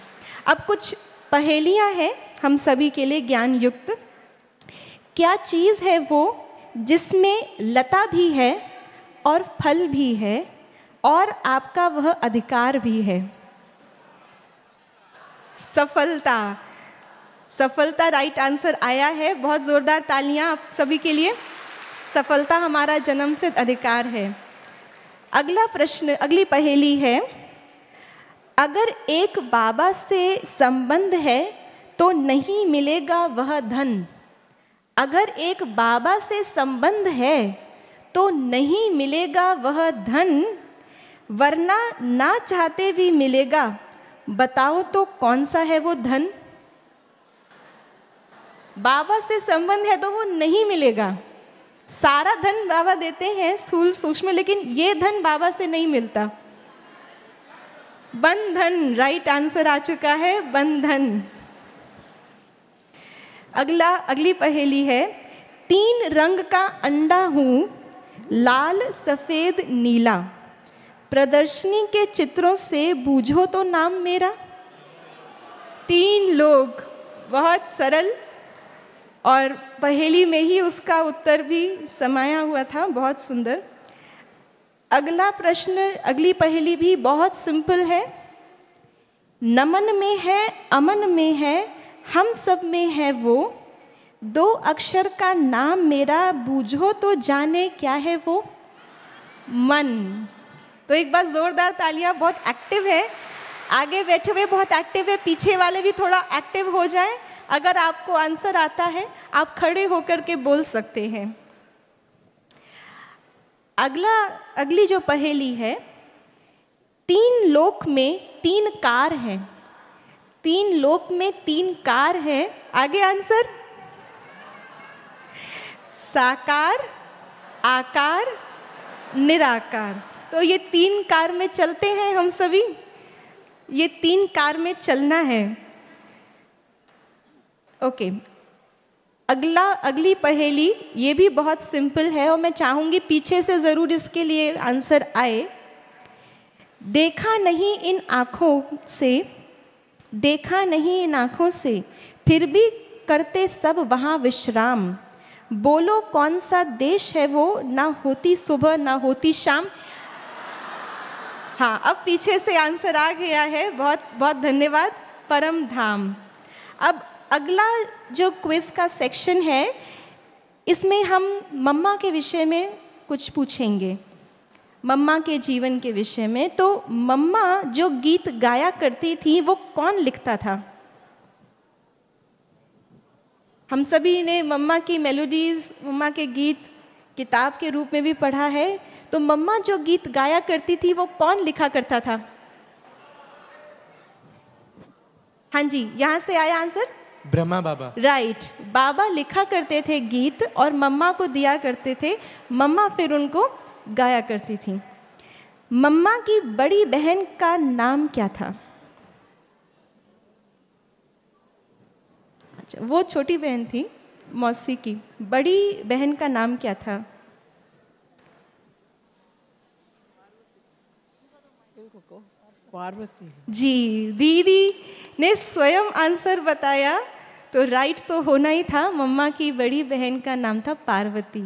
अब कुछ पहेलियाँ हैं हम सभी के लिए ज्ञान युक्त। क्या चीज़ है वो जिसमें लता भी है और फल भी है और आपका वह अधिकार भी है? सफलता। सफलता राइट आंसर आया है। बहुत ज़ोरदार तालियां आप सभी के लिए। सफलता हमारा जन्मसिद्ध अधिकार है। अगला प्रश्न, अगली पहेली है, अगर एक बाबा से संबंध है तो नहीं मिलेगा वह धन। अगर एक बाबा से संबंध है तो नहीं मिलेगा वह धन, वरना ना चाहते भी मिलेगा। बताओ तो कौन सा है वो धन? बाबा से संबंध है तो वो नहीं मिलेगा। सारा धन बाबा देते हैं स्थूल सूक्ष्म, लेकिन ये धन बाबा से नहीं मिलता। बंधन राइट आंसर आ चुका है, बंधन। अगली पहेली है, 3 रंग का अंडा हूं, लाल सफेद नीला, प्रदर्शनी के चित्रों से बूझो तो नाम मेरा। 3 लोग, बहुत सरल, और पहेली में ही उसका उत्तर भी समाया हुआ था, बहुत सुंदर। अगला प्रश्न, अगली पहेली भी बहुत सिंपल है। नमन में है, अमन में है, हम सब में है वो, 2 अक्षर का नाम मेरा, बूझो तो जाने क्या है वो। मन। तो एक बार जोरदार तालियां, बहुत एक्टिव है। आगे बैठे हुए बहुत एक्टिव है, पीछे वाले भी थोड़ा एक्टिव हो जाएं। अगर आपको आंसर आता है आप खड़े होकर के बोल सकते हैं। अगली जो पहेली है, 3 लोक में 3 कार हैं। 3 लोक में 3 कार हैं। आगे आंसर, साकार, आकार, निराकार। तो ये 3 कार में चलते हैं हम सभी, ये 3 कार में चलना है। ओके, अगली पहेली ये भी बहुत सिंपल है और मैं चाहूँगी पीछे से ज़रूर इसके लिए आंसर आए। देखा नहीं इन आँखों से, देखा नहीं इन आँखों से, फिर भी करते सब वहाँ विश्राम, बोलो कौन सा देश है वो, ना होती सुबह ना होती शाम। हाँ, अब पीछे से आंसर आ गया है, बहुत बहुत धन्यवाद। परम धाम। अब अगला जो क्विज का सेक्शन है, इसमें हम मम्मा के विषय में कुछ पूछेंगे, मम्मा के जीवन के विषय में। तो मम्मा जो गीत गाया करती थी वो कौन लिखता था? हम सभी ने मम्मा की मेलोडीज, मम्मा के गीत किताब के रूप में भी पढ़ा है। तो मम्मा जो गीत गाया करती थी वो कौन लिखा करता था? हाँ जी, यहाँ से आया आंसर, ब्रह्मा बाबा। राइट, बाबा लिखा करते थे गीत और मम्मा को दिया करते थे, मम्मा फिर उनको गाया करती थी। मम्मा की बड़ी बहन का नाम क्या था? अच्छा, वो छोटी बहन थी मौसी की, बड़ी बहन का नाम क्या था? पार्वती जी, दीदी ने स्वयं आंसर बताया, तो राइट तो होना ही था। मम्मा की बड़ी बहन का नाम था पार्वती।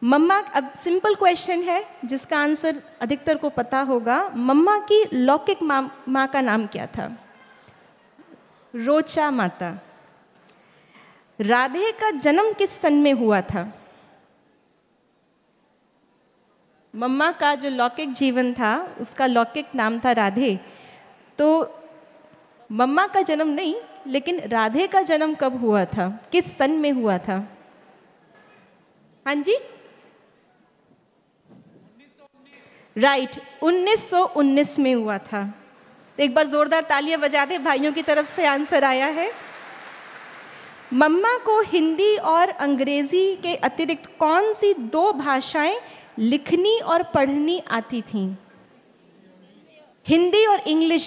मम्मा, अब सिंपल क्वेश्चन है जिसका आंसर अधिकतर को पता होगा। मम्मा की लौकिक माँ का नाम क्या था? रोचा माता। राधे का जन्म किस सन में हुआ था? मम्मा का जो लौकिक जीवन था उसका लौकिक नाम था राधे। तो मम्मा का जन्म नहीं, लेकिन राधे का जन्म कब हुआ था, किस सन में हुआ था? हाँ जी, राइट, 1919 में हुआ था। तो एक बार जोरदार तालियां बजा दे, भाइयों की तरफ से आंसर आया है। मम्मा को हिंदी और अंग्रेजी के अतिरिक्त कौन सी 2 भाषाएं लिखनी और पढ़नी आती थीं? हिंदी और इंग्लिश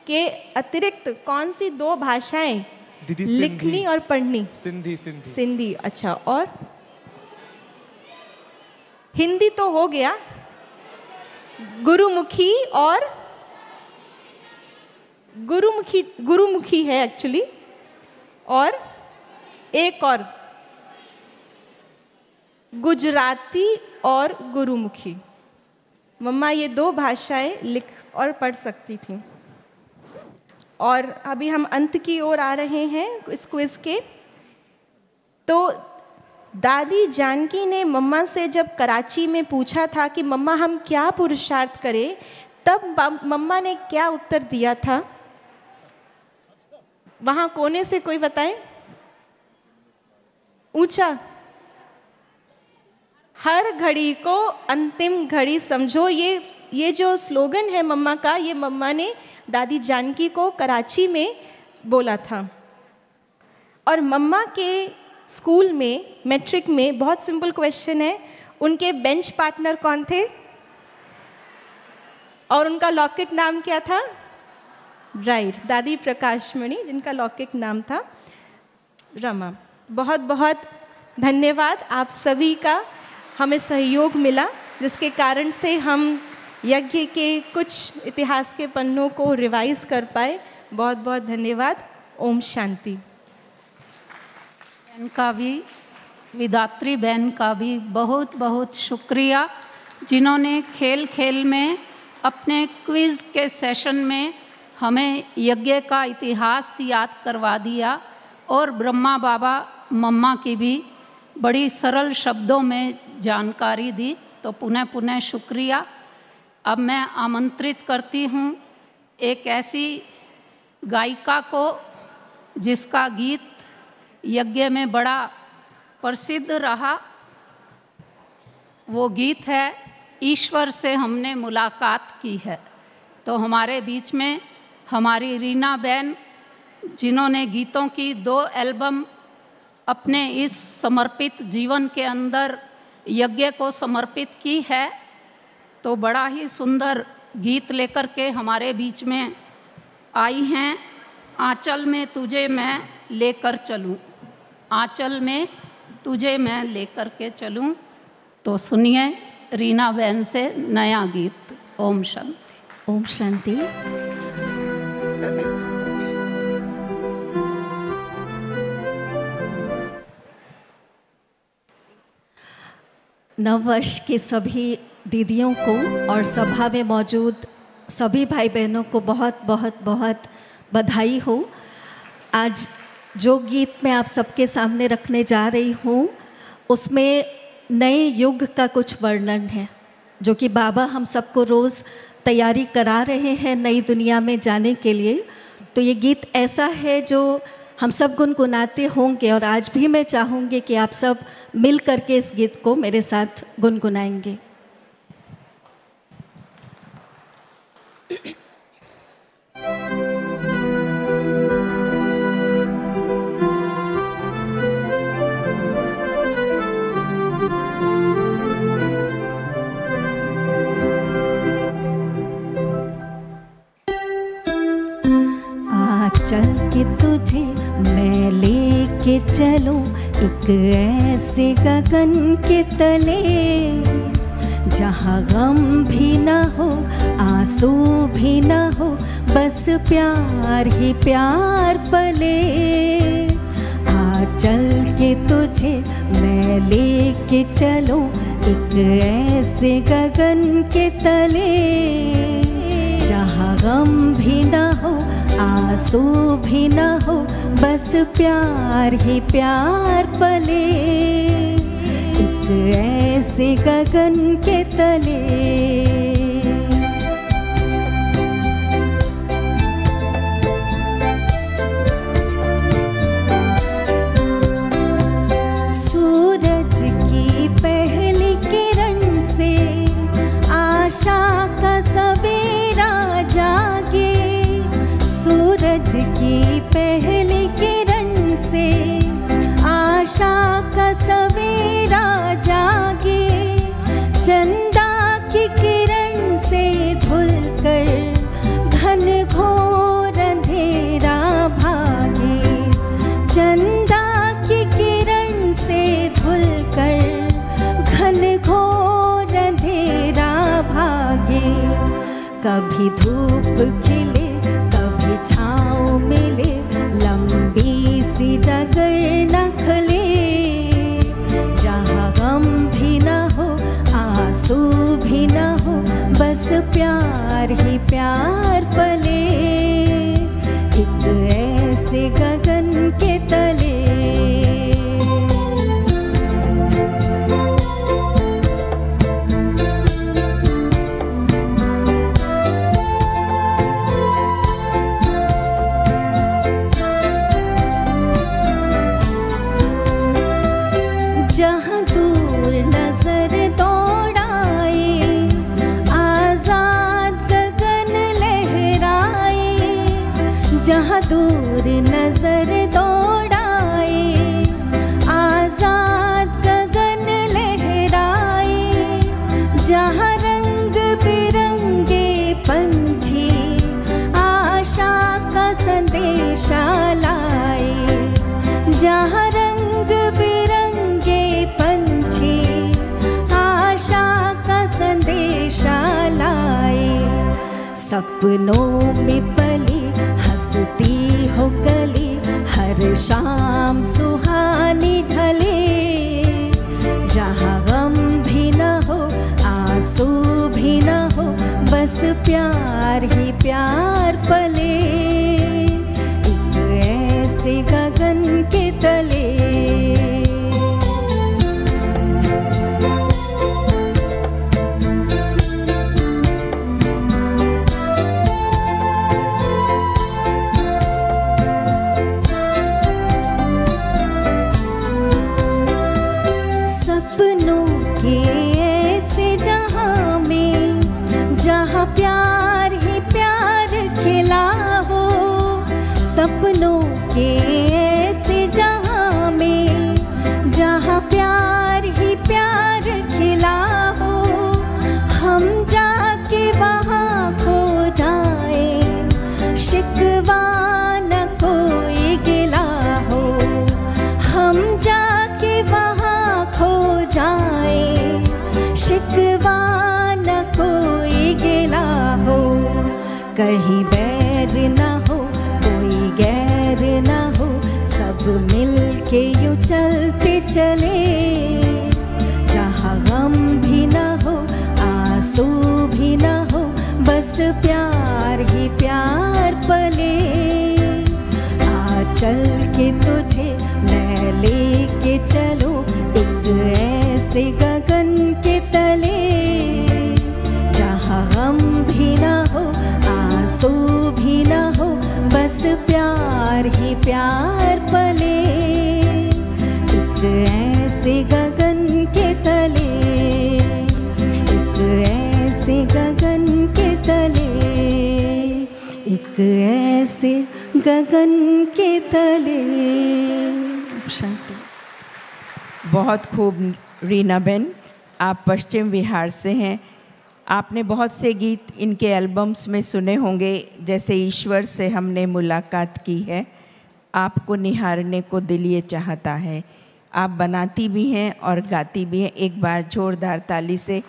के अतिरिक्त कौन सी 2 भाषाएं लिखनी और पढ़नी? सिंधी। अच्छा, और हिंदी तो हो गया, गुरुमुखी और गुरुमुखी है एक्चुअली, और एक और गुजराती और गुरुमुखी। मम्मा ये 2 भाषाएं लिख और पढ़ सकती थी। और अभी हम अंत की ओर आ रहे हैं इस क्विज के। तो दादी जानकी ने मम्मा से जब कराची में पूछा था कि मम्मा हम क्या पुरुषार्थ करें, तब मम्मा ने क्या उत्तर दिया था? वहाँ कोने से कोई बताए? ऊंचा। हर घड़ी को अंतिम घड़ी समझो, ये जो स्लोगन है मम्मा का, ये मम्मा ने दादी जानकी को कराची में बोला था। और मम्मा के स्कूल में, मैट्रिक में, बहुत सिंपल क्वेश्चन है, उनके बेंच पार्टनर कौन थे और उनका लौकिक नाम क्या था? राइट, दादी प्रकाशमणि, जिनका लौकिक नाम था रमा। बहुत बहुत धन्यवाद आप सभी का, हमें सहयोग मिला जिसके कारण से हम यज्ञ के कुछ इतिहास के पन्नों को रिवाइज कर पाए। बहुत बहुत धन्यवाद। ओम शांति। बहन का भी, विदात्री बहन का भी बहुत बहुत शुक्रिया, जिन्होंने खेल खेल में अपने क्विज़ के सेशन में हमें यज्ञ का इतिहास याद करवा दिया और ब्रह्मा बाबा मम्मा की भी बड़ी सरल शब्दों में जानकारी दी। तो पुनः पुनः शुक्रिया। अब मैं आमंत्रित करती हूँ एक ऐसी गायिका को जिसका गीत यज्ञ में बड़ा प्रसिद्ध रहा। वो गीत है ईश्वर से हमने मुलाकात की है। तो हमारे बीच में हमारी रीना बहन, जिन्होंने गीतों की 2 एल्बम अपने इस समर्पित जीवन के अंदर यज्ञ को समर्पित की है, तो बड़ा ही सुंदर गीत लेकर के हमारे बीच में आई हैं। आंचल में तुझे मैं लेकर चलूं, आंचल में तुझे मैं लेकर के चलूं। तो सुनिए रीना बहन से नया गीत। ओम शांति। ओम शांति। नव वर्ष के सभी दीदियों को और सभा में मौजूद सभी भाई बहनों को बहुत बहुत बहुत बधाई हो। आज जो गीत मैं आप सबके सामने रखने जा रही हूँ उसमें नए युग का कुछ वर्णन है, जो कि बाबा हम सबको रोज़ तैयारी करा रहे हैं नई दुनिया में जाने के लिए। तो ये गीत ऐसा है जो हम सब गुनगुनाते होंगे और आज भी मैं चाहूँगी कि आप सब मिल करके इस गीत को मेरे साथ गुनगुनाएंगे। चल के तुझे मैं लेके चलूं एक ऐसे गगन के तले, जहाँ गम भी न हो आंसू भी न हो, बस प्यार ही प्यार पले। आ चल के तुझे मैं लेके चलूं एक ऐसे गगन के तले, जहाँ गम भी न हो आंसू भी न हो, बस प्यार ही प्यार पले। एक ऐसे गगन के तले। सूरज की पहली किरण से आशा का सवेरा जागे, सूरज की पहली किरण से आशा का सवेरा जागे, चंदा की किरण से धुलकर घन घोर अंधेरा भागे, चंदा की किरण से धुलकर घन घोर अंधेरा भागे। कभी धूप खिले कभी छाँव मिले, लंबी सी डगर न खले, जहाँ गम भी न हो आंसू भी न हो, बस प्यार ही प्यार पले। एक ऐसे गगन के तले। जहाँ दूर नजर दौड़ाए, आजाद गगन लहराए, जहाँ दूर नजर दौड़ाए, सपनों में पली हंसती हो गली, हर शाम सुहानी ढले, जहाँ गम भी न हो आंसू भी न हो, बस प्यार ही प्यार पले, एक ऐसे गगन के तले। सपनों के ऐसे जहां में, जहां प्यार ही प्यार खिला हो, सपनों के ऐसे जहां में, जहां प्यार ही प्यार खिला हो, हम जाके वहां खो जाए, शिकवा न कोई गिला हो, हम जाके वहां खो जाए, शिकवा न कोई गिला हो, कहीं बैर न हो कोई गैर न हो, सब मिल के यूं चलते चले, जहाँ गम भी न हो आंसू भी न हो, बस प्यार ही प्यार पले, आ चल के तुझे मैं लेके चलो, एक ऐसे गगन के तले, जहाँ गम भी न हो आंसू भी न हो, बस प्यार ही प्यार पले, एक ऐसे गगन के तले, एक ऐसे गगन के तले, एक ऐसे गगन के तले। शांति। बहुत खूब रीना बहन, आप पश्चिम बिहार से हैं। आपने बहुत से गीत इनके एल्बम्स में सुने होंगे, जैसे ईश्वर से हमने मुलाकात की है, आपको निहारने को दिल ये चाहता है। आप बनाती भी हैं और गाती भी हैं। एक बार जोरदार ताली से।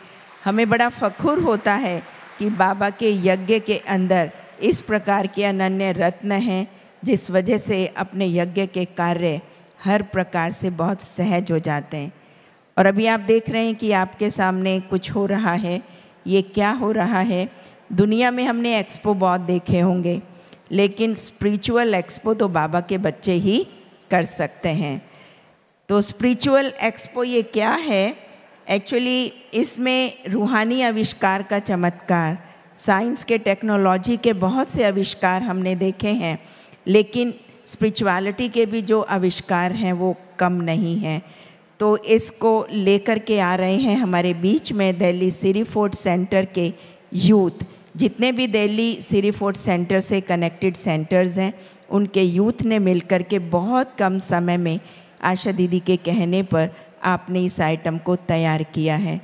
हमें बड़ा फ़ख्र होता है कि बाबा के यज्ञ के अंदर इस प्रकार के अनन्य रत्न हैं, जिस वजह से अपने यज्ञ के कार्य हर प्रकार से बहुत सहज हो जाते हैं। और अभी आप देख रहे हैं कि आपके सामने कुछ हो रहा है। ये क्या हो रहा है? दुनिया में हमने एक्सपो बहुत देखे होंगे, लेकिन स्पिरिचुअल एक्सपो तो बाबा के बच्चे ही कर सकते हैं। तो स्पिरिचुअल एक्सपो ये क्या है? एक्चुअली इसमें रूहानी आविष्कार का चमत्कार, साइंस के टेक्नोलॉजी के बहुत से आविष्कार हमने देखे हैं, लेकिन स्पिरिचुअलिटी के भी जो आविष्कार हैं वो कम नहीं हैं। तो इसको लेकर के आ रहे हैं हमारे बीच में दिल्ली सिरी फोर्ट सेंटर के यूथ। जितने भी दिल्ली सिरी फोर्ट सेंटर से कनेक्टेड सेंटर्स हैं, उनके यूथ ने मिलकर के बहुत कम समय में आशा दीदी के कहने पर आपने इस आइटम को तैयार किया है।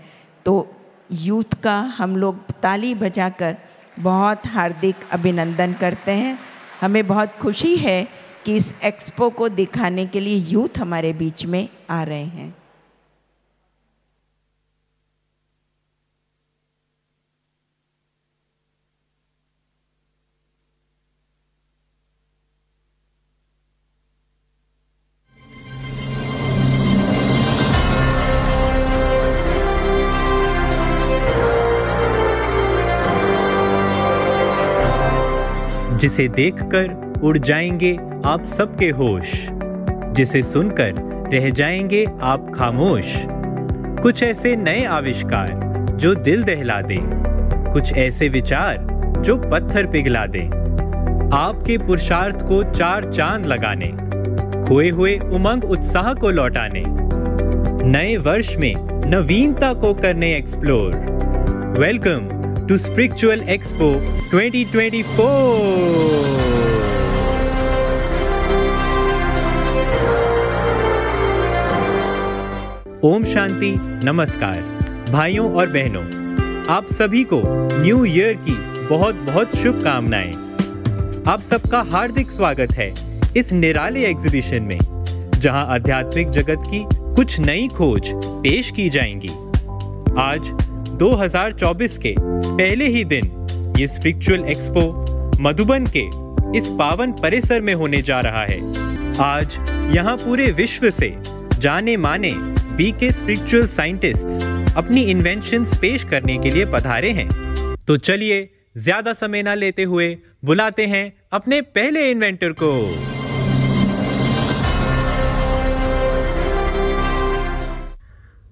तो यूथ का हम लोग ताली बजाकर बहुत हार्दिक अभिनंदन करते हैं। हमें बहुत खुशी है कि इस एक्सपो को दिखाने के लिए यूथ हमारे बीच में आ रहे हैं। जिसे देखकर उड़ जाएंगे आप सबके होश, जिसे सुनकर रह जाएंगे आप खामोश। कुछ ऐसे नए आविष्कार जो दिल दहला दें, कुछ ऐसे विचार जो पत्थर पिघला दें, आपके पुरुषार्थ को 4 चांद लगाने, खोए हुए उमंग उत्साह को लौटाने, नए वर्ष में नवीनता को करने explore. Welcome to Spiritual Expo 2024। Om Shanti, नमस्कार भाइयों और बहनों, आप सभी को न्यू ईयर की बहुत बहुत शुभकामनाएं। आप सबका हार्दिक स्वागत है इस निराले एग्जीबिशन में, जहां आध्यात्मिक जगत की कुछ नई खोज पेश की जाएंगी। आज 2024 के पहले ही दिन ये स्पिरिचुअल एक्सपो मधुबन के इस पावन परिसर में होने जा रहा है। आज यहाँ पूरे विश्व से जाने माने बीके स्पिरिचुअल साइंटिस्ट्स अपनी इन्वेंशंस पेश करने के लिए पधारे हैं। तो चलिए ज्यादा समय ना लेते हुए बुलाते हैं अपने पहले इन्वेंटर को।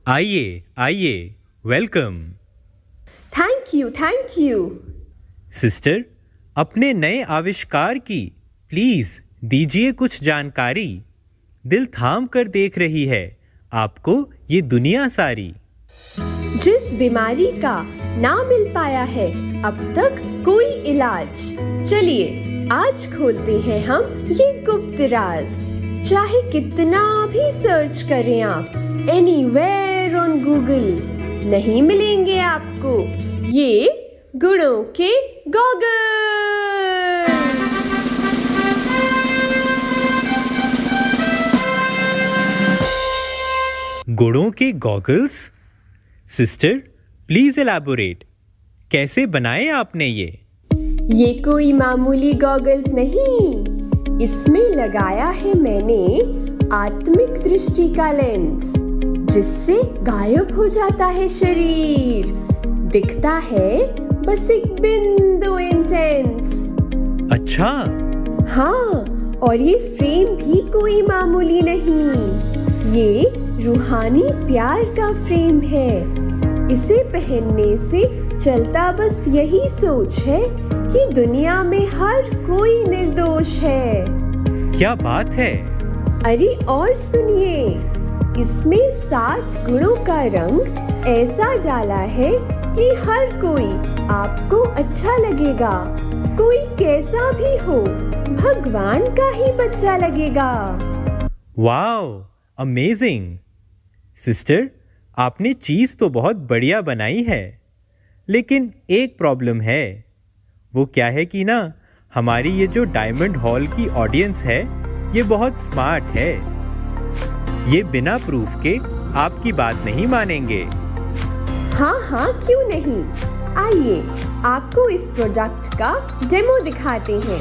आइए आइए, वेलकम। Thank you. सिस्टर, अपने नए आविष्कार की प्लीज दीजिए कुछ जानकारी। दिल थाम कर देख रही है आपको ये दुनिया सारी। जिस बीमारी का ना मिल पाया है अब तक कोई इलाज, चलिए आज खोलते हैं हम ये गुप्त राज। चाहे कितना भी सर्च करें आप एनीवेयर ऑन गूगल, नहीं मिलेंगे आपको ये गुणों के गॉगल्स। गुणों के गॉगल्स? सिस्टर प्लीज एलैबोरेट, कैसे बनाए आपने ये कोई मामूली गॉगल्स नहीं, इसमें लगाया है मैंने आत्मिक दृष्टि का लेंस, जिससे गायब हो जाता है शरीर, दिखता है बस एक बिंदु इंटेंस। अच्छा। हाँ, और ये फ्रेम भी कोई मामूली नहीं, ये रूहानी प्यार का फ्रेम है। इसे पहनने से चलता बस यही सोच है कि दुनिया में हर कोई निर्दोष है। क्या बात है। अरे और सुनिए, इसमें 7 गुणों का रंग ऐसा डाला है कि हर कोई आपको अच्छा लगेगा, कोई कैसा भी हो भगवान का ही बच्चा लगेगा। Wow, amazing. सिस्टर, आपने चीज तो बहुत बढ़िया बनाई है, लेकिन एक प्रॉब्लम है। वो क्या है कि ना, हमारी ये जो डायमंड हॉल की ऑडियंस है ये बहुत स्मार्ट है। ये बिना प्रूफ के आपकी बात नहीं मानेंगे। हाँ, क्यों नहीं। आइए आपको इस प्रोडक्ट का डेमो दिखाते हैं।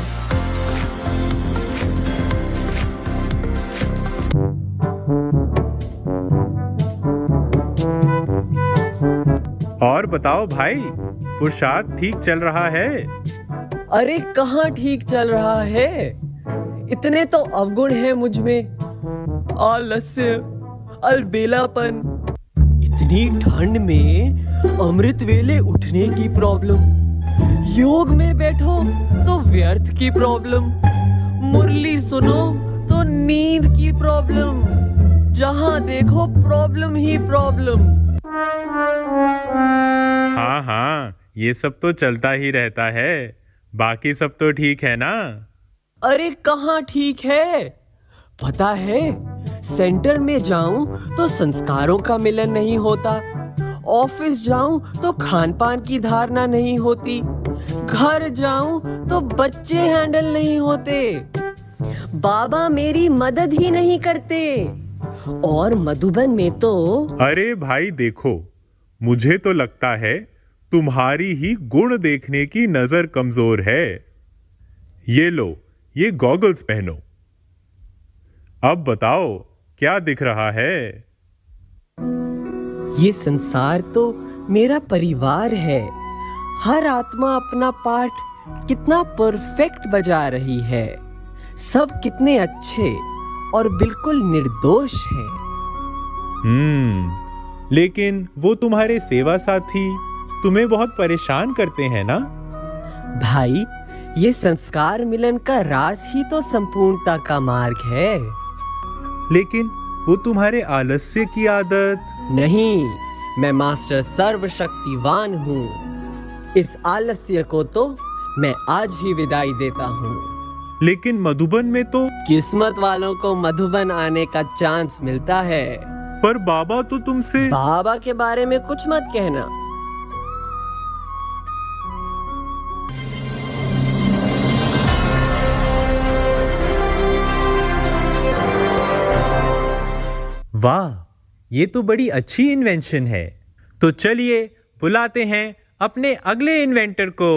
और बताओ भाई, पुरुषार्थ ठीक चल रहा है? अरे कहाँ ठीक चल रहा है, इतने तो अवगुण है मुझ में। आलस्य, अलबेलापन, इतनी ठंड में अमृत वेले उठने की प्रॉब्लम, योग में बैठो तो व्यर्थ की प्रॉब्लम, मुरली सुनो तो नींद की प्रॉब्लम, जहाँ देखो प्रॉब्लम ही प्रॉब्लम। हाँ, ये सब तो चलता ही रहता है, बाकी सब तो ठीक है ना? अरे कहाँ ठीक है, पता है सेंटर में जाऊं तो संस्कारों का मिलन नहीं होता, ऑफिस जाऊं तो खान पान की धारणा नहीं होती, घर जाऊं तो बच्चे हैंडल नहीं होते, बाबा मेरी मदद ही नहीं करते, और मधुबन में तो। अरे भाई देखो, मुझे तो लगता है तुम्हारी ही गुण देखने की नजर कमजोर है। ये लो, ये गॉगल्स पहनो। अब बताओ क्या दिख रहा है? ये संसार तो मेरा परिवार है, हर आत्मा अपना पार्ट कितना परफेक्ट बजा रही है, सब कितने अच्छे और बिल्कुल निर्दोष हैं। लेकिन वो तुम्हारे सेवा साथी तुम्हें बहुत परेशान करते हैं ना? भाई, ये संस्कार मिलन का राज ही तो संपूर्णता का मार्ग है। लेकिन वो तुम्हारे आलस्य की आदत। नहीं, मैं मास्टर सर्वशक्तिवान हूँ, इस आलस्य को तो मैं आज ही विदाई देता हूँ। लेकिन मधुबन में तो किस्मत वालों को मधुबन आने का चांस मिलता है। पर बाबा तो तुमसे। बाबा के बारे में कुछ मत कहना। वाह, ये तो बड़ी अच्छी इन्वेंशन है। तो चलिए बुलाते हैं अपने अगले इन्वेंटर को।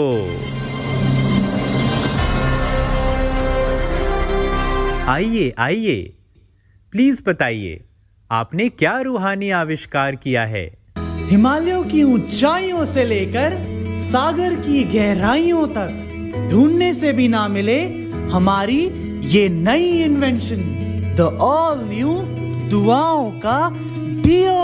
आइए आइए, प्लीज बताइए आपने क्या रूहानी आविष्कार किया है? हिमालयों की ऊंचाइयों से लेकर सागर की गहराइयों तक ढूंढने से भी ना मिले हमारी ये नई इन्वेंशन, द ऑल न्यू दुआओं का डियो।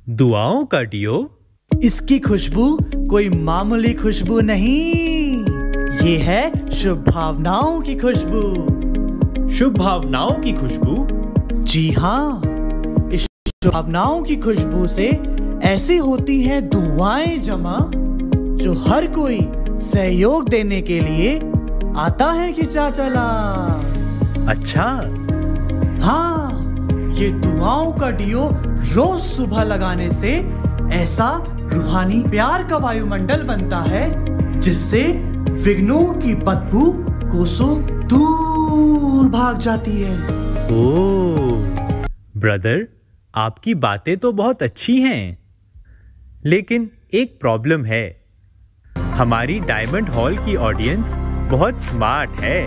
दुआओं का डियो? इसकी खुशबू कोई मामूली खुशबू नहीं, ये है शुभ भावनाओं की खुशबू। शुभ भावनाओं की खुशबू? जी हाँ, इस शुभ भावनाओं की खुशबू से ऐसी होती है दुआएं जमा, जो हर कोई सहयोग देने के लिए आता है खिंचा चला। अच्छा। हाँ, ये दुआओं का डियो रोज सुबह लगाने से ऐसा रूहानी प्यार का वायुमंडल बनता है जिससे विघ्नों की बदबू कोसों दूर भाग जाती है। ओह ब्रदर, आपकी बातें तो बहुत अच्छी हैं, लेकिन एक प्रॉब्लम है। हमारी डायमंड हॉल की ऑडियंस बहुत स्मार्ट है,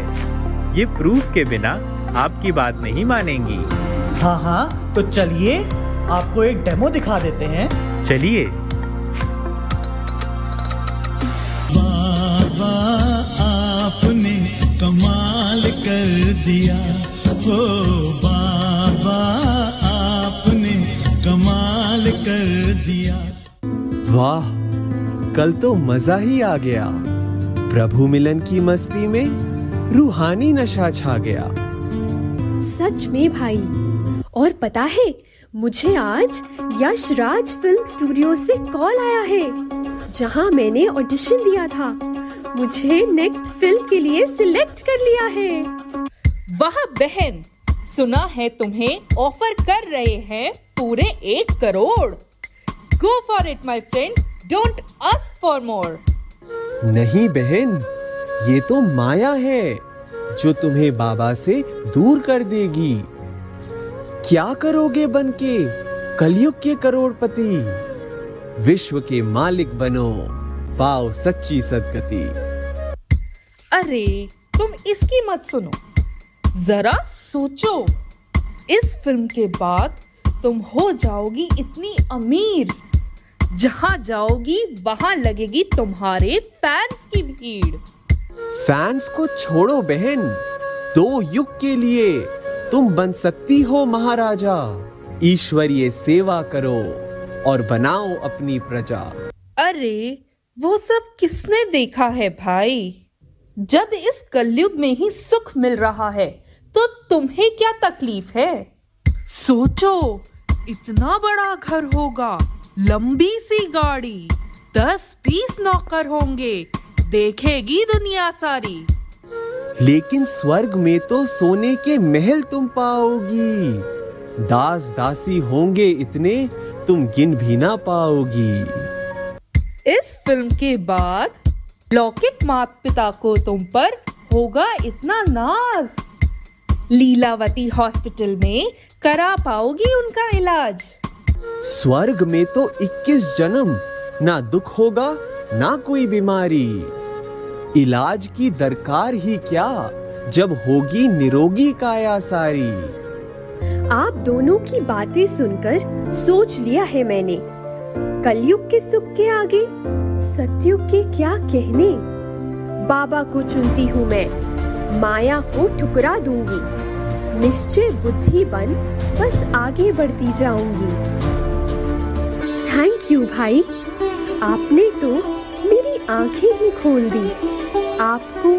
ये प्रूफ के बिना आपकी बात नहीं मानेंगी। हाँ हाँ, तो चलिए आपको एक डेमो दिखा देते हैं। चलिए। बाबा आपने कमाल कर दिया, ओ बाबा आपने कमाल कर दिया। वाह, कल तो मजा ही आ गया। प्रभु मिलन की मस्ती में रूहानी नशा छा गया। सच में भाई, और पता है मुझे आज यश राज फिल्म स्टूडियो से कॉल आया है, जहां मैंने ऑडिशन दिया था। मुझे नेक्स्ट फिल्म के लिए सिलेक्ट कर लिया है। वाह बहन, सुना है तुम्हें ऑफर कर रहे हैं पूरे 1 crore. Go for it my friend, don't ask for more. नहीं बहन, ये तो माया है जो तुम्हें बाबा से दूर कर देगी। क्या करोगे बनके कलयुग के करोड़पति? विश्व के मालिक बनो, पाओ सच्ची सद्गति। अरे तुम इसकी मत सुनो, जरा सोचो, इस फिल्म के बाद तुम हो जाओगी इतनी अमीर, जहां जाओगी वहां लगेगी तुम्हारे फैंस की भीड़। फैंस को छोड़ो बहन, 2 युग के लिए तुम बन सकती हो महाराजा। ईश्वरीय सेवा करो और बनाओ अपनी प्रजा। अरे वो सब किसने देखा है भाई? जब इस कलयुग में ही सुख मिल रहा है तो तुम्हें क्या तकलीफ है? सोचो, इतना बड़ा घर होगा, लंबी सी गाड़ी, 10-20 नौकर होंगे, देखेगी दुनिया सारी। लेकिन स्वर्ग में तो सोने के महल तुम पाओगी, दास दासी होंगे इतने तुम गिन भी ना पाओगी। इस फिल्म के बाद लौकिक माता पिता को तुम पर होगा इतना नाज, लीलावती हॉस्पिटल में करा पाओगी उनका इलाज। स्वर्ग में तो 21 जन्म ना दुख होगा ना कोई बीमारी। इलाज की दरकार ही क्या जब होगी निरोगी काया सारी। आप दोनों की बातें सुनकर सोच लिया है मैंने, कलयुग के सुख के आगे सतयुग के क्या कहने। बाबा को चुनती हूँ मैं, माया को ठुकरा दूंगी, निश्चय बुद्धि बन बस आगे बढ़ती जाऊंगी। थैंक यू भाई, आपने तो मेरी आंखें ही खोल दी। आपको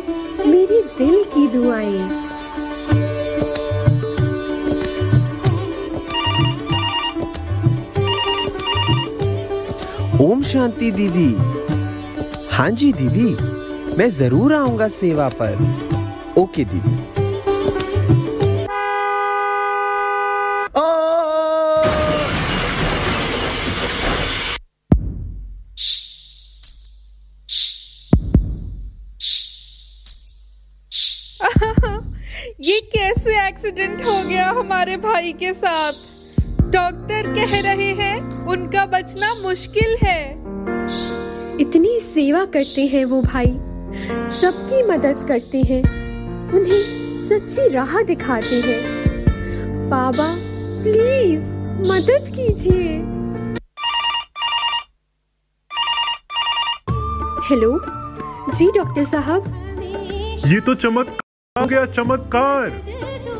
मेरी दिल की दुआएं। ओम शांति दीदी। हाँ जी दीदी, मैं जरूर आऊंगा सेवा पर। ओके दीदी। ये कैसे एक्सीडेंट हो गया? गया हमारे भाई के साथ। डॉक्टर कह रहे हैं उनका बचना मुश्किल है। इतनी सेवा करते हैं वो भाई, सबकी मदद करते हैं, उन्हें सच्ची राह दिखाते हैं। बाबा प्लीज मदद कीजिए। हेलो जी डॉक्टर साहब। ये तो चमत्कार हो गया, चमत्कार।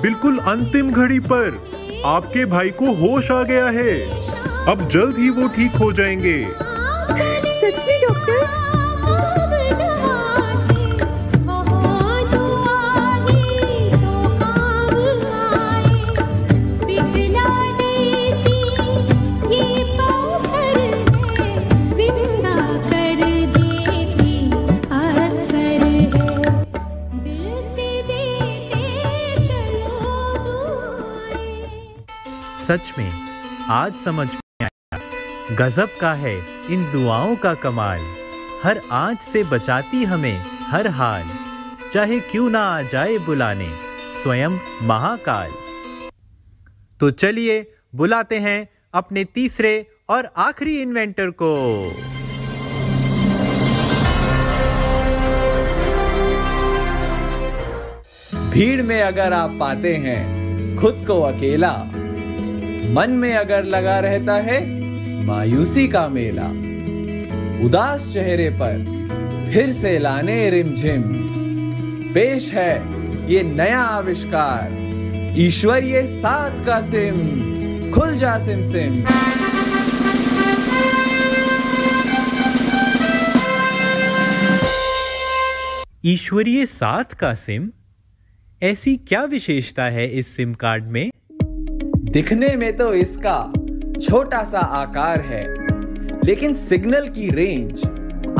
बिल्कुल अंतिम घड़ी पर आपके भाई को होश आ गया है। अब जल्द ही वो ठीक हो जाएंगे। सच में डॉक्टर? सच में आज समझ में आया, गजब का है इन दुआओं का कमाल। हर आँच से बचाती हमें हर हाल, चाहे क्यों ना आ जाए बुलाने स्वयं महाकाल। तो चलिए बुलाते हैं अपने तीसरे और आखिरी इन्वेंटर को। भीड़ में अगर आप पाते हैं खुद को अकेला, मन में अगर लगा रहता है मायूसी का मेला, उदास चेहरे पर फिर से लाने रिमझिम, पेश है ये नया आविष्कार, ईश्वरीय 7 का सिम। खुल जा सिम सिम। ईश्वरीय 7 का सिम? ऐसी क्या विशेषता है इस सिम कार्ड में? दिखने में तो इसका छोटा सा आकार है, लेकिन सिग्नल की रेंज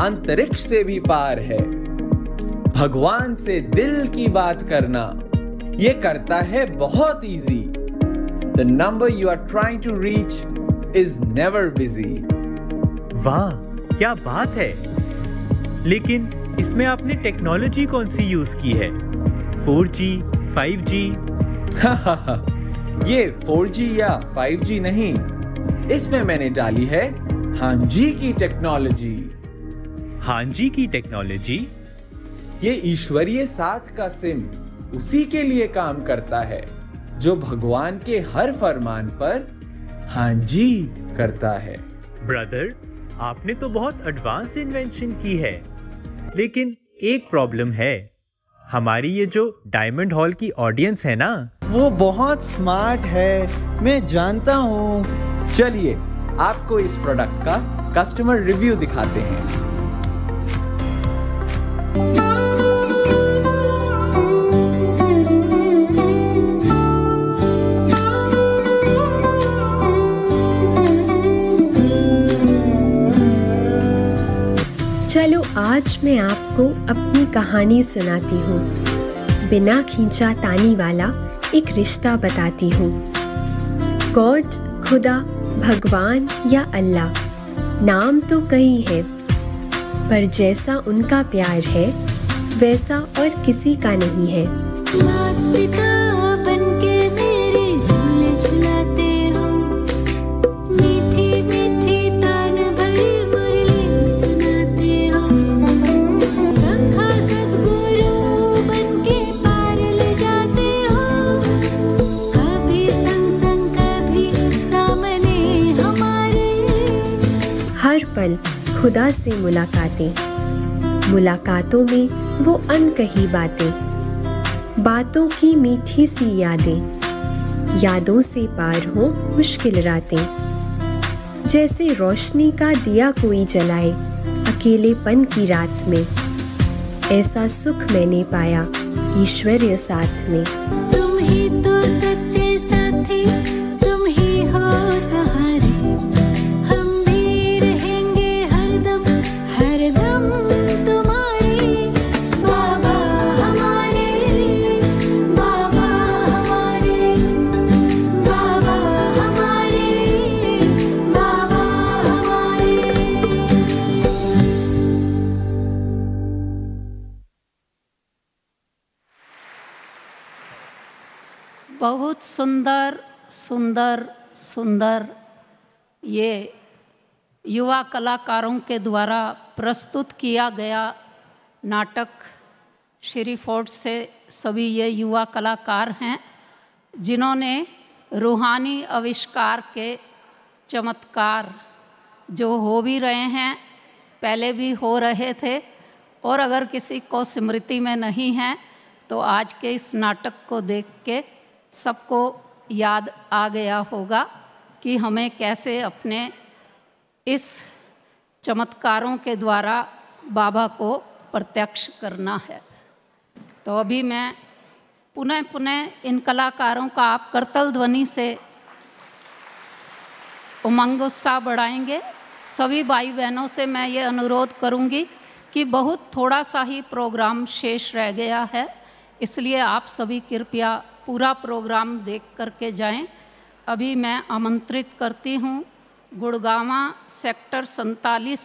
अंतरिक्ष से भी पार है। भगवान से दिल की बात करना ये करता है बहुत easy. The number you are trying to reach is never busy. वाह क्या बात है। लेकिन इसमें आपने टेक्नोलॉजी कौन सी यूज की है? 4G, 5G? ये 4G या 5G नहीं, इसमें मैंने डाली है हांजी की टेक्नोलॉजी। हांजी की टेक्नोलॉजी? ये ईश्वरीय 7 का सिम उसी के लिए काम करता है जो भगवान के हर फरमान पर हांजी करता है। ब्रदर, आपने तो बहुत एडवांस्ड इन्वेंशन की है, लेकिन एक प्रॉब्लम है। हमारी ये जो डायमंड हॉल की ऑडियंस है ना, वो बहुत स्मार्ट है, मैं जानता हूँ। चलिए आपको इस प्रोडक्ट का कस्टमर रिव्यू दिखाते हैं। चलो आज मैं आपको अपनी कहानी सुनाती हूँ। बिना खींचा तानी वाला एक रिश्ता बताती हूँ। गॉड, खुदा, भगवान या अल्लाह, नाम तो कई हैं, पर जैसा उनका प्यार है वैसा और किसी का नहीं है। पल खुदा से मुलाकातें, मुलाकातों में वो अनकही बातें, बातों की मीठी सी यादें, यादों से पार हो मुश्किल रातें। जैसे रोशनी का दिया कोई जलाए अकेलेपन की रात में, ऐसा सुख मैंने पाया ईश्वरीय साथ में। तुम ही तो सच्चे साथी, तुम ही हो सहारे, हम भी रहेंगे हरदम हरदम तुम्हारे। बाबा हमारे, बाबा हमारे, बाबा हमारे, बाबा हमारे। बहुत सुंदर सुंदर सुंदर ये युवा कलाकारों के द्वारा प्रस्तुत किया गया नाटक श्री फोर्ट से सभी ये युवा कलाकार हैं जिन्होंने रूहानी आविष्कार के चमत्कार जो हो भी रहे हैं, पहले भी हो रहे थे, और अगर किसी को स्मृति में नहीं है तो आज के इस नाटक को देख के सबको याद आ गया होगा कि हमें कैसे अपने इस चमत्कारों के द्वारा बाबा को प्रत्यक्ष करना है। तो अभी मैं पुनः पुनः इन कलाकारों का आप करतल ध्वनि से उमंग उत्साह बढ़ाएंगे। सभी भाई बहनों से मैं ये अनुरोध करूंगी कि बहुत थोड़ा सा ही प्रोग्राम शेष रह गया है, इसलिए आप सभी कृपया पूरा प्रोग्राम देख करके जाएं। अभी मैं आमंत्रित करती हूँ गुड़गावा सेक्टर 47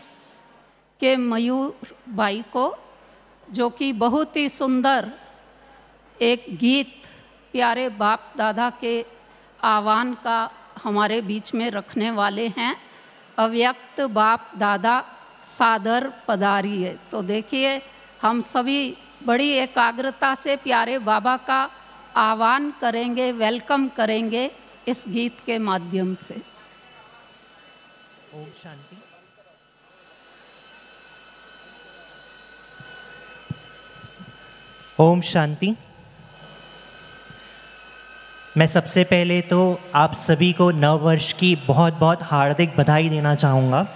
के मयूर भाई को, जो कि बहुत ही सुंदर एक गीत प्यारे बाप दादा के आह्वान का हमारे बीच में रखने वाले हैं। अव्यक्त बाप दादा सादर पधारिए। तो देखिए हम सभी बड़ी एकाग्रता से प्यारे बाबा का आह्वान करेंगे, वेलकम करेंगे इस गीत के माध्यम से। ओम शांति। ओम शांति। मैं सबसे पहले तो आप सभी को नव वर्ष की बहुत बहुत हार्दिक बधाई देना चाहूँगा,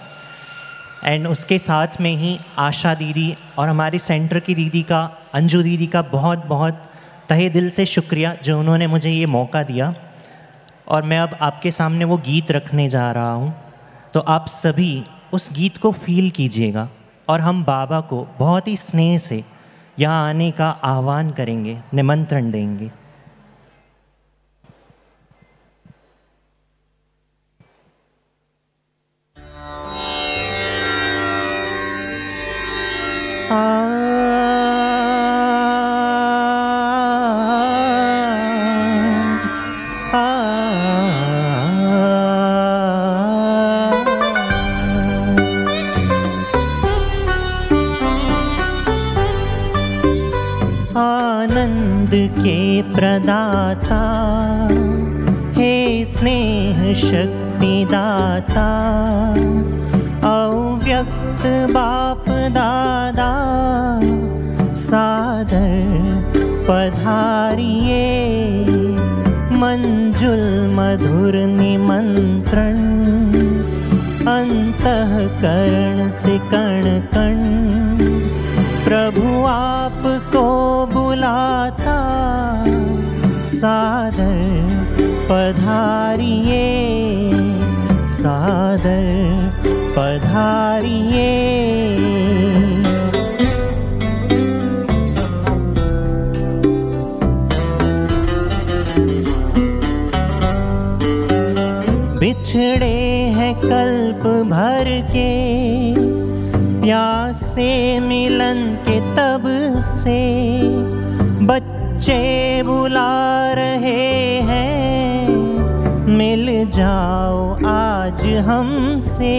एंड उसके साथ में ही आशा दीदी और हमारे सेंटर की दीदी का, अंजू दीदी का बहुत बहुत तहे दिल से शुक्रिया जो उन्होंने मुझे ये मौका दिया। और मैं अब आपके सामने वो गीत रखने जा रहा हूँ, तो आप सभी उस गीत को फील कीजिएगा और हम बाबा को बहुत ही स्नेह से यहाँ आने का आह्वान करेंगे, निमंत्रण देंगे। आनंद के प्रदाता हे स्नेह शक्ति दाता, अव्यक्त बाप दादा सादर पधारिए, मंजुल मधुर निमंत्रण अंतःकरण से कण कण प्रभु आपको बुलाता, सादर पधारिए, सादर पधारिए। बिछड़े हैं कल्प भर के प्यास से मिलन के तब से, बच्चे बुला रहे हैं मिल जाओ आज हमसे,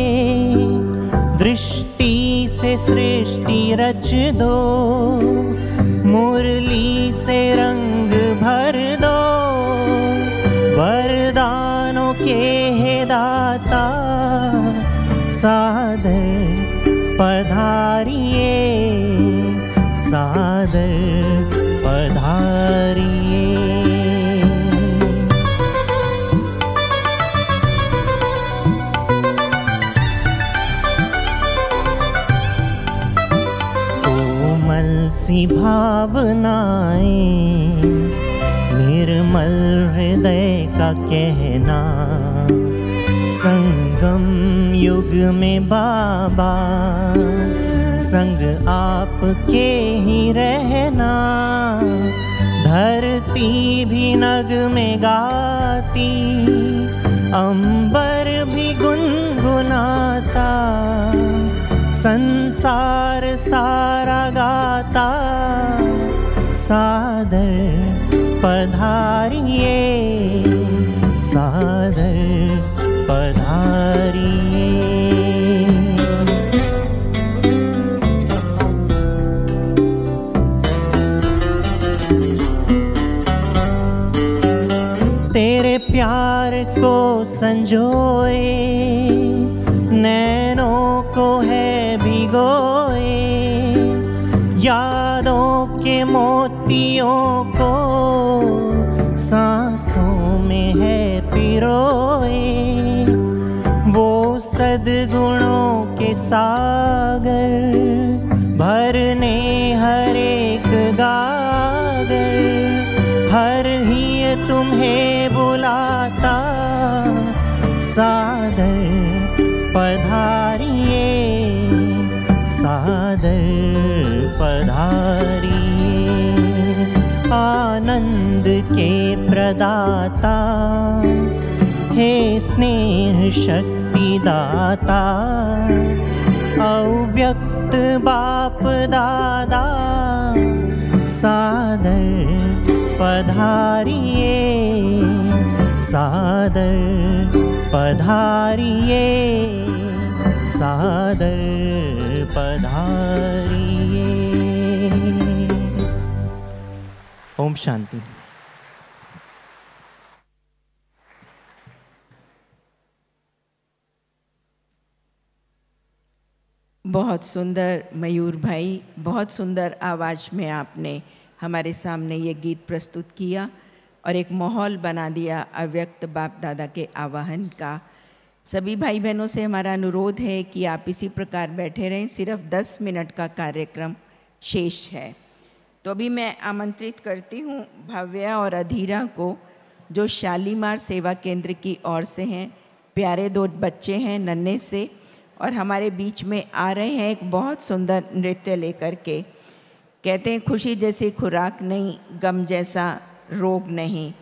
दृष्टि से सृष्टि रच दो, मुरली से रंग भर दो, वरदानों के हे दाता सादर पधारिए, सादर पधारिए। कोमल सी भावनाएं, निर्मल हृदय का कहना, संगम युग में बाबा संग आपके ही रहना, धरती भी नग में गाती, अंबर भी गुनगुनाता, संसार सारा गाता, सादर पधारिए, सादर पधारिए। तेरे प्यार को संजोए, नैनों को है भिगोए, यादों के मोतियों को सांसों में है पिरोए। वो सद्गुणों के सागर भरने हर एक गागर, हर ही तुम्हें बुलाता, सादर पधारिए, सादर पधारिए। आनंद के प्रदाता, हे स्नेह शक्ति दाता, अव्यक्त बाप दादा, सादर पधारिए, सादर पधारिए, सादर पधारिए। ओम शांति। बहुत सुंदर मयूर भाई, बहुत सुंदर आवाज़ में आपने हमारे सामने ये गीत प्रस्तुत किया और एक माहौल बना दिया अव्यक्त बाप दादा के आवाहन का। सभी भाई बहनों से हमारा अनुरोध है कि आप इसी प्रकार बैठे रहें, सिर्फ 10 मिनट का कार्यक्रम शेष है। तो अभी मैं आमंत्रित करती हूँ भव्या और अधीरा को, जो शालीमार सेवा केंद्र की ओर से हैं। प्यारे 2 बच्चे हैं नन्हे से, और हमारे बीच में आ रहे हैं एक बहुत सुंदर नृत्य लेकर के। कहते हैं खुशी जैसी खुराक नहीं, गम जैसा रोग नहीं।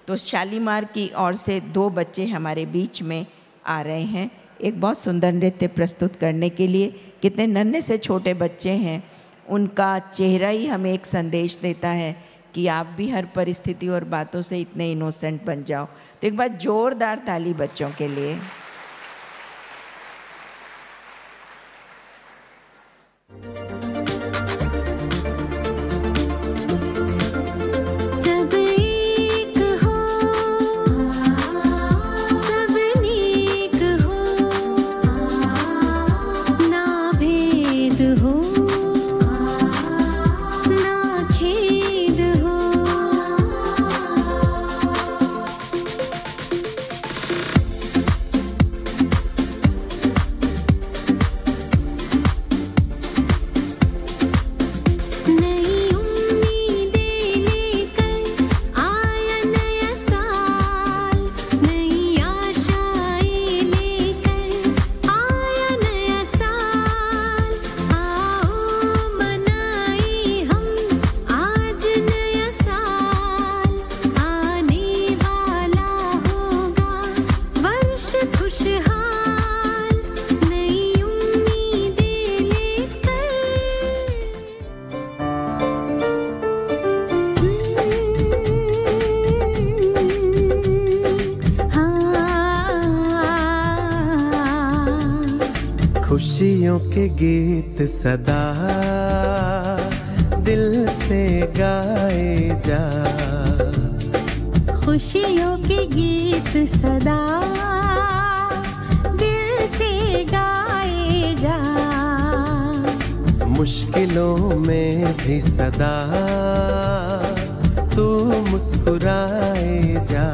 तो शालीमार की ओर से 2 बच्चे हमारे बीच में आ रहे हैं एक बहुत सुंदर नृत्य प्रस्तुत करने के लिए। कितने नन्हे से छोटे बच्चे हैं, उनका चेहरा ही हमें एक संदेश देता है कि आप भी हर परिस्थिति और बातों से इतने इनोसेंट बन जाओ। तो एक बार जोरदार ताली बच्चों के लिए। खुशियों के गीत सदा दिल से गाए जा, खुशियों के गीत सदा दिल से गाए जा, मुश्किलों में भी सदा तू मुस्कुराए जा।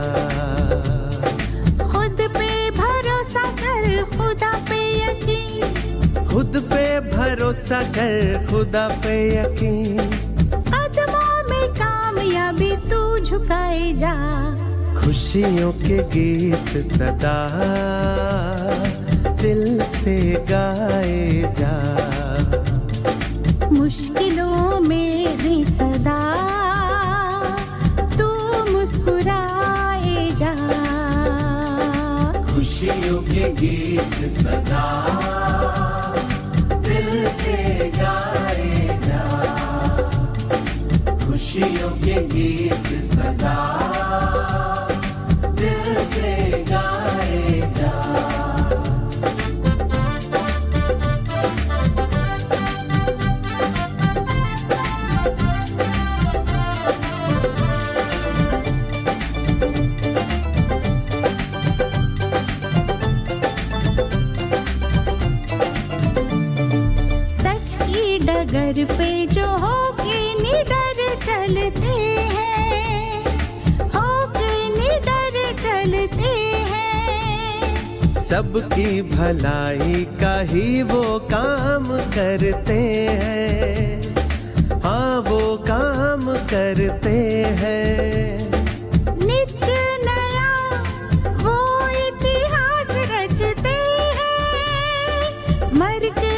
खुद पे भरोसा कर, खुदा पे यकीन, खुद पे भरोसा कर, खुदा पे यकीन, कदमों में कामयाबी तू झुकाए जा। खुशियों के गीत सदा दिल से गाए जा, मुश्किलों में भी सदा तू मुस्कुराए जा। खुशियों के गीत सदा दिल से गाए जा, खुशियों के गीत सदा दिल से गाए जा। डगर पे जो होके निडर चलते हैं, होके निडर चलते हैं। सबकी भलाई का ही वो काम करते हैं, हाँ वो काम करते हैं। नित्य नया वो इतिहास रचते हैं, मर के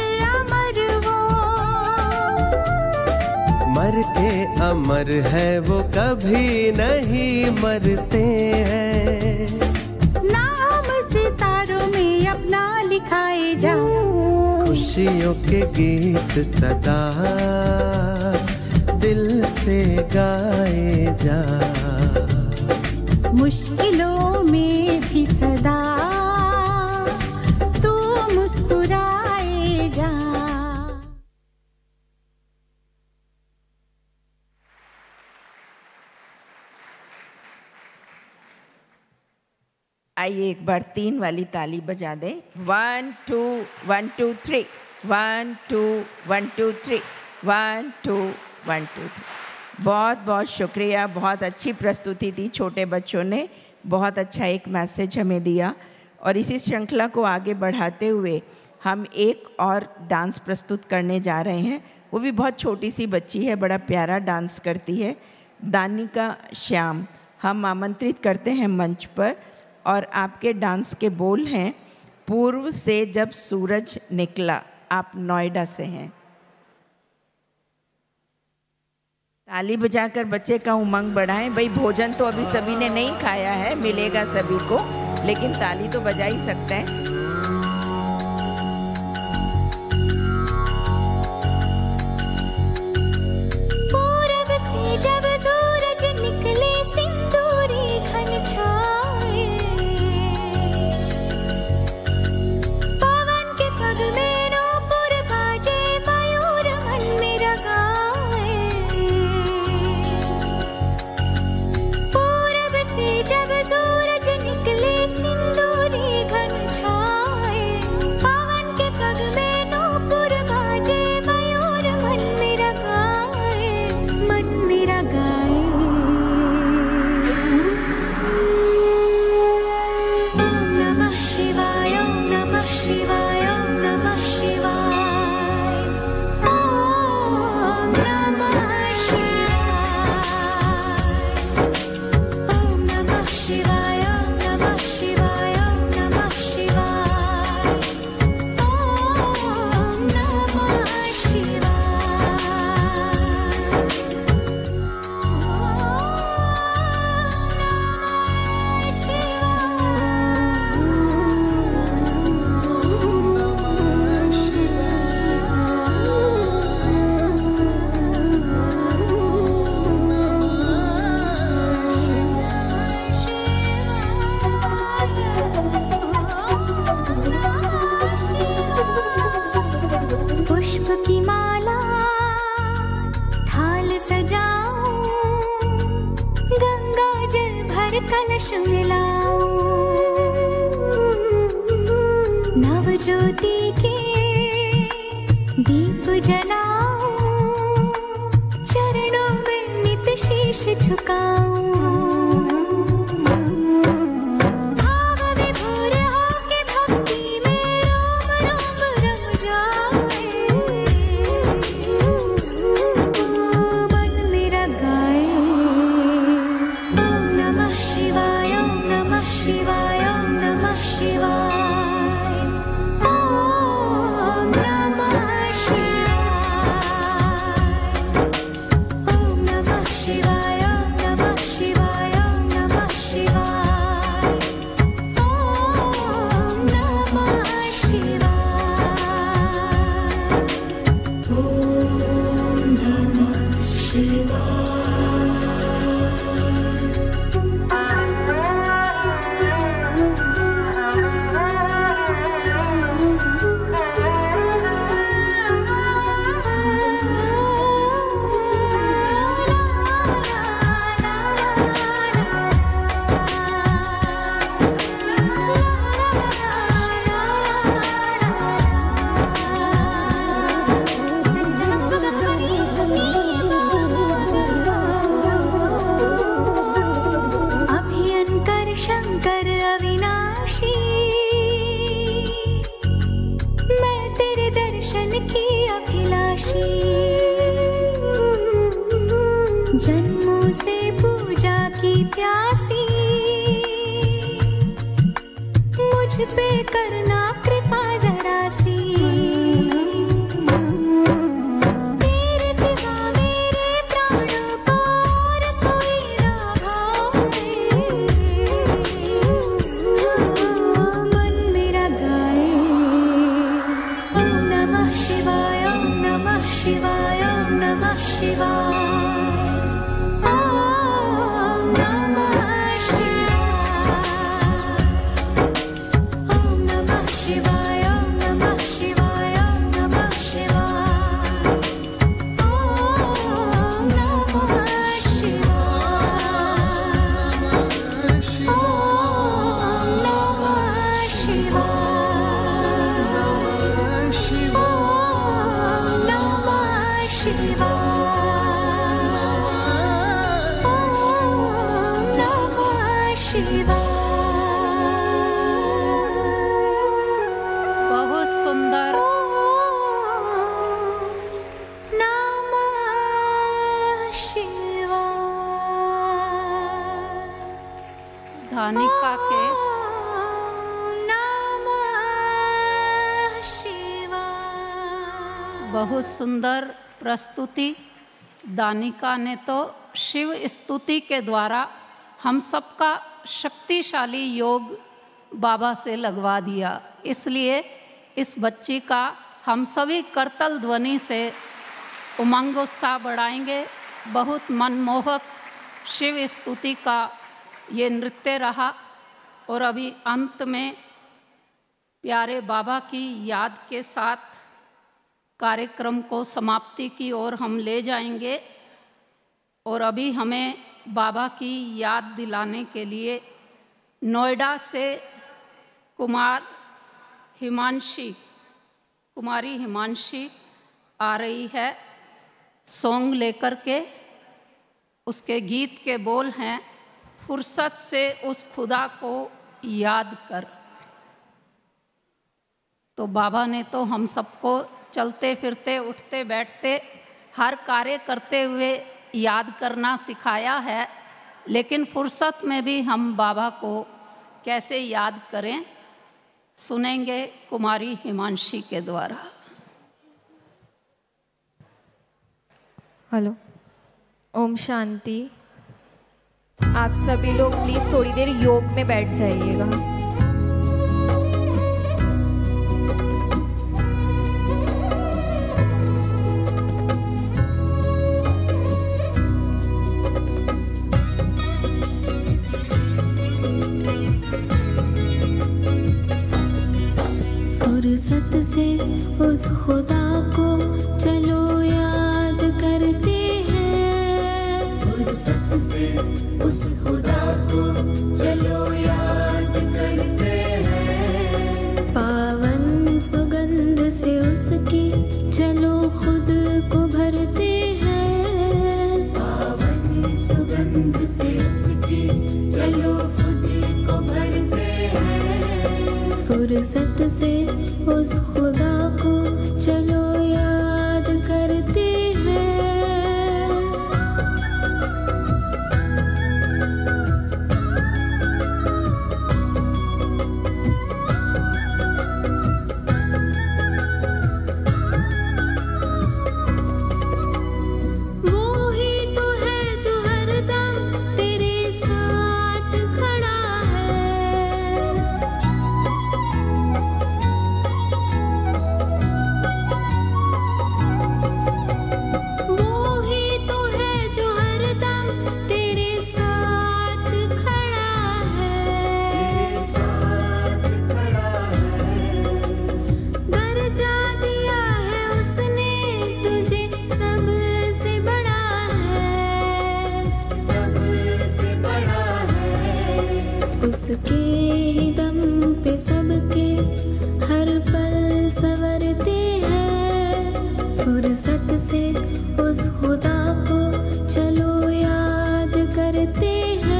मर के अमर है वो कभी नहीं मरते हैं। नाम सितारों में अपना लिखाए जा, खुशियों के गीत सदा दिल से गाए जा। मुश्किलों में भी सदा तू मुस्कुराए जा। आइए एक बार 3 वाली ताली बजा दें। 1 2 1 2 3 1 2 1 2 3 1 2 1 2 3। बहुत बहुत शुक्रिया, बहुत अच्छी प्रस्तुति थी। छोटे बच्चों ने बहुत अच्छा एक मैसेज हमें दिया। और इसी श्रृंखला को आगे बढ़ाते हुए हम एक और डांस प्रस्तुत करने जा रहे हैं। वो भी बहुत छोटी सी बच्ची है, बड़ा प्यारा डांस करती है, दानिका श्याम। हम आमंत्रित करते हैं मंच पर। और आपके डांस के बोल हैं, पूर्व से जब सूरज निकला। आप नोएडा से हैं। ताली बजाकर बच्चे का उमंग बढ़ाएं। भाई भोजन तो अभी सभी ने नहीं खाया है, मिलेगा सभी को, लेकिन ताली तो बजा ही सकते हैं। पूरब से जब सूरज निकले सिंदूरी घन छाए, पवन के पग में नूपुर बाजे, मयूर मन मेरा गाए। पूरब से जब सूरज निकले सिंदूरी घन छाए, पवन के पग में नूपुर बाजे, मयूर मन मेरा गाए, मन मेरा गाए। ओम नमः शिवाय, ओम नमः शिवाय, ओम नमः शिवाय, ओम नमः शिवाय, ओम नमः शिवाय, ओम नमः शिवाय, ओम नमः शिवाय, ओम नमः शिवाय। पुष्प की माला थाल सजाऊं, गंगा जल भर कलश मिलाऊं, नव ज्योति के दीप जलाऊं, चरणों में नित शीश झुकाऊं। भाव विभोर होके भक्ति में रोम रोम रम जाए, मन मेरा गाए। ओम नमः शिवाय, ओम नमः शिवाय, ओम नमः शिवाय, ओम नमः शिवाय, ओम नमः शिवाय, ओम नमः पे करना कृपा जरा सी। तेरे सिवा मेरे प्राणों को और कोई ना भाए। मन मेरा गाए ओम नमः शिवाय, ओम नमः शिवाय, ओम नमः शिवाय। बहुत सुंदर धानिका के बहुत सुंदर प्रस्तुति। दानिका ने तो शिव स्तुति के द्वारा हम सबका शक्तिशाली योग बाबा से लगवा दिया। इसलिए इस बच्ची का हम सभी करतल ध्वनि से उमंग उत्साह बढ़ाएंगे। बहुत मनमोहक शिव स्तुति का ये नृत्य रहा और अभी अंत में प्यारे बाबा की याद के साथ कार्यक्रम को समाप्ति की ओर हम ले जाएंगे। और अभी हमें बाबा की याद दिलाने के लिए नोएडा से कुमारी हिमांशी आ रही है सॉन्ग लेकर के। उसके गीत के बोल हैं, फुर्सत से उस खुदा को याद कर। तो बाबा ने तो हम सबको चलते फिरते उठते बैठते हर कार्य करते हुए याद करना सिखाया है, लेकिन फुर्सत में भी हम बाबा को कैसे याद करें सुनेंगे कुमारी हिमांशी के द्वारा। हेलो, ओम शांति। आप सभी लोग प्लीज़ थोड़ी देर योग में बैठ जाइएगा। फुर्सत से उस खुदा को चलो याद करते हैं। फुर्सत से उस खुदा को चलो याद करते हैं। पावन सुगंध से उसकी चलो खुद को भरते हैं। पावन सुगंध से उसकी चलो खुद को भरते हैं। फुर्सत से उस खुदा को चलो याद करते हैं। वो ही तो है जो हरदम तेरे साथ खड़ा है। वो ही तो है जो हरदम तेरे साथ खड़ा है। दर्जा दिया है उसने तुझे सबसे बड़ा है। सबसे बड़ा है। उसके ही दम पे सबके हर पल संवरते हैं। फुर्सत से उस खुदा को चलो याद करते हैं।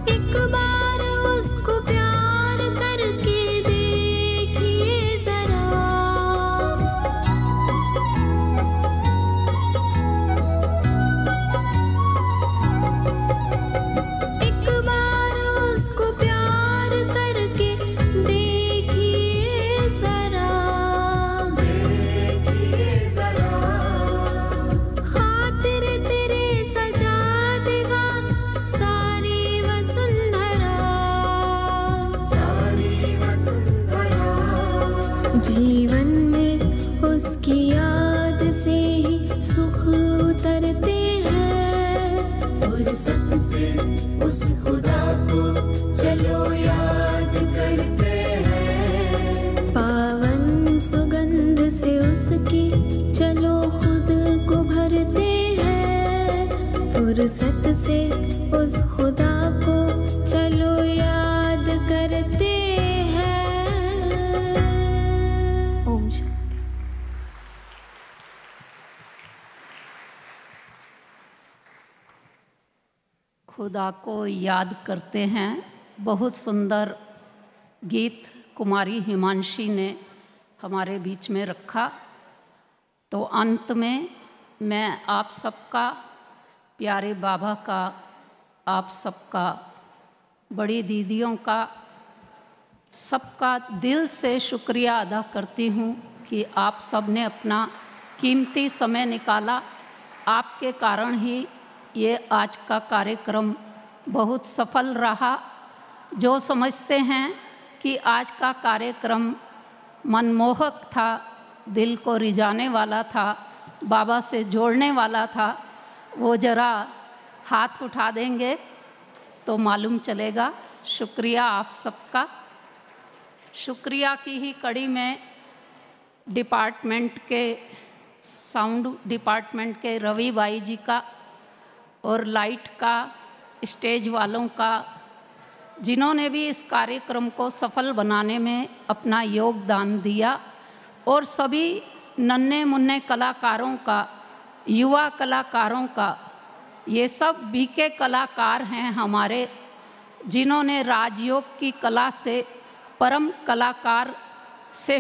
एक बार उसको प्यार करके जीवन में उसकी याद से ही सुख उतरते हैं। फुर्सत से उस खुदा को चलो याद करते हैं। पावन सुगंध से उसकी चलो खुद को भरते हैं। फुर्सत से उस खुदा को चलो याद करते हैं। ओम शांति। खुदा को याद करते हैं, बहुत सुंदर गीत कुमारी हिमांशी ने हमारे बीच में रखा। तो अंत में मैं आप सबका, प्यारे बाबा का, आप सबका, बड़ी दीदियों का, सबका दिल से शुक्रिया अदा करती हूँ कि आप सब ने अपना कीमती समय निकाला। आपके कारण ही ये आज का कार्यक्रम बहुत सफल रहा। जो समझते हैं कि आज का कार्यक्रम मनमोहक था, दिल को रिझाने वाला था, बाबा से जोड़ने वाला था, वो ज़रा हाथ उठा देंगे तो मालूम चलेगा। शुक्रिया आप सबका। शुक्रिया की ही कड़ी में डिपार्टमेंट के, साउंड डिपार्टमेंट के रवि भाई जी का और लाइट का, स्टेज वालों का, जिन्होंने भी इस कार्यक्रम को सफल बनाने में अपना योगदान दिया, और सभी नन्हे मुन्ने कलाकारों का, युवा कलाकारों का। ये सब बीके कलाकार हैं हमारे, जिन्होंने राजयोग की कला से परम कलाकार से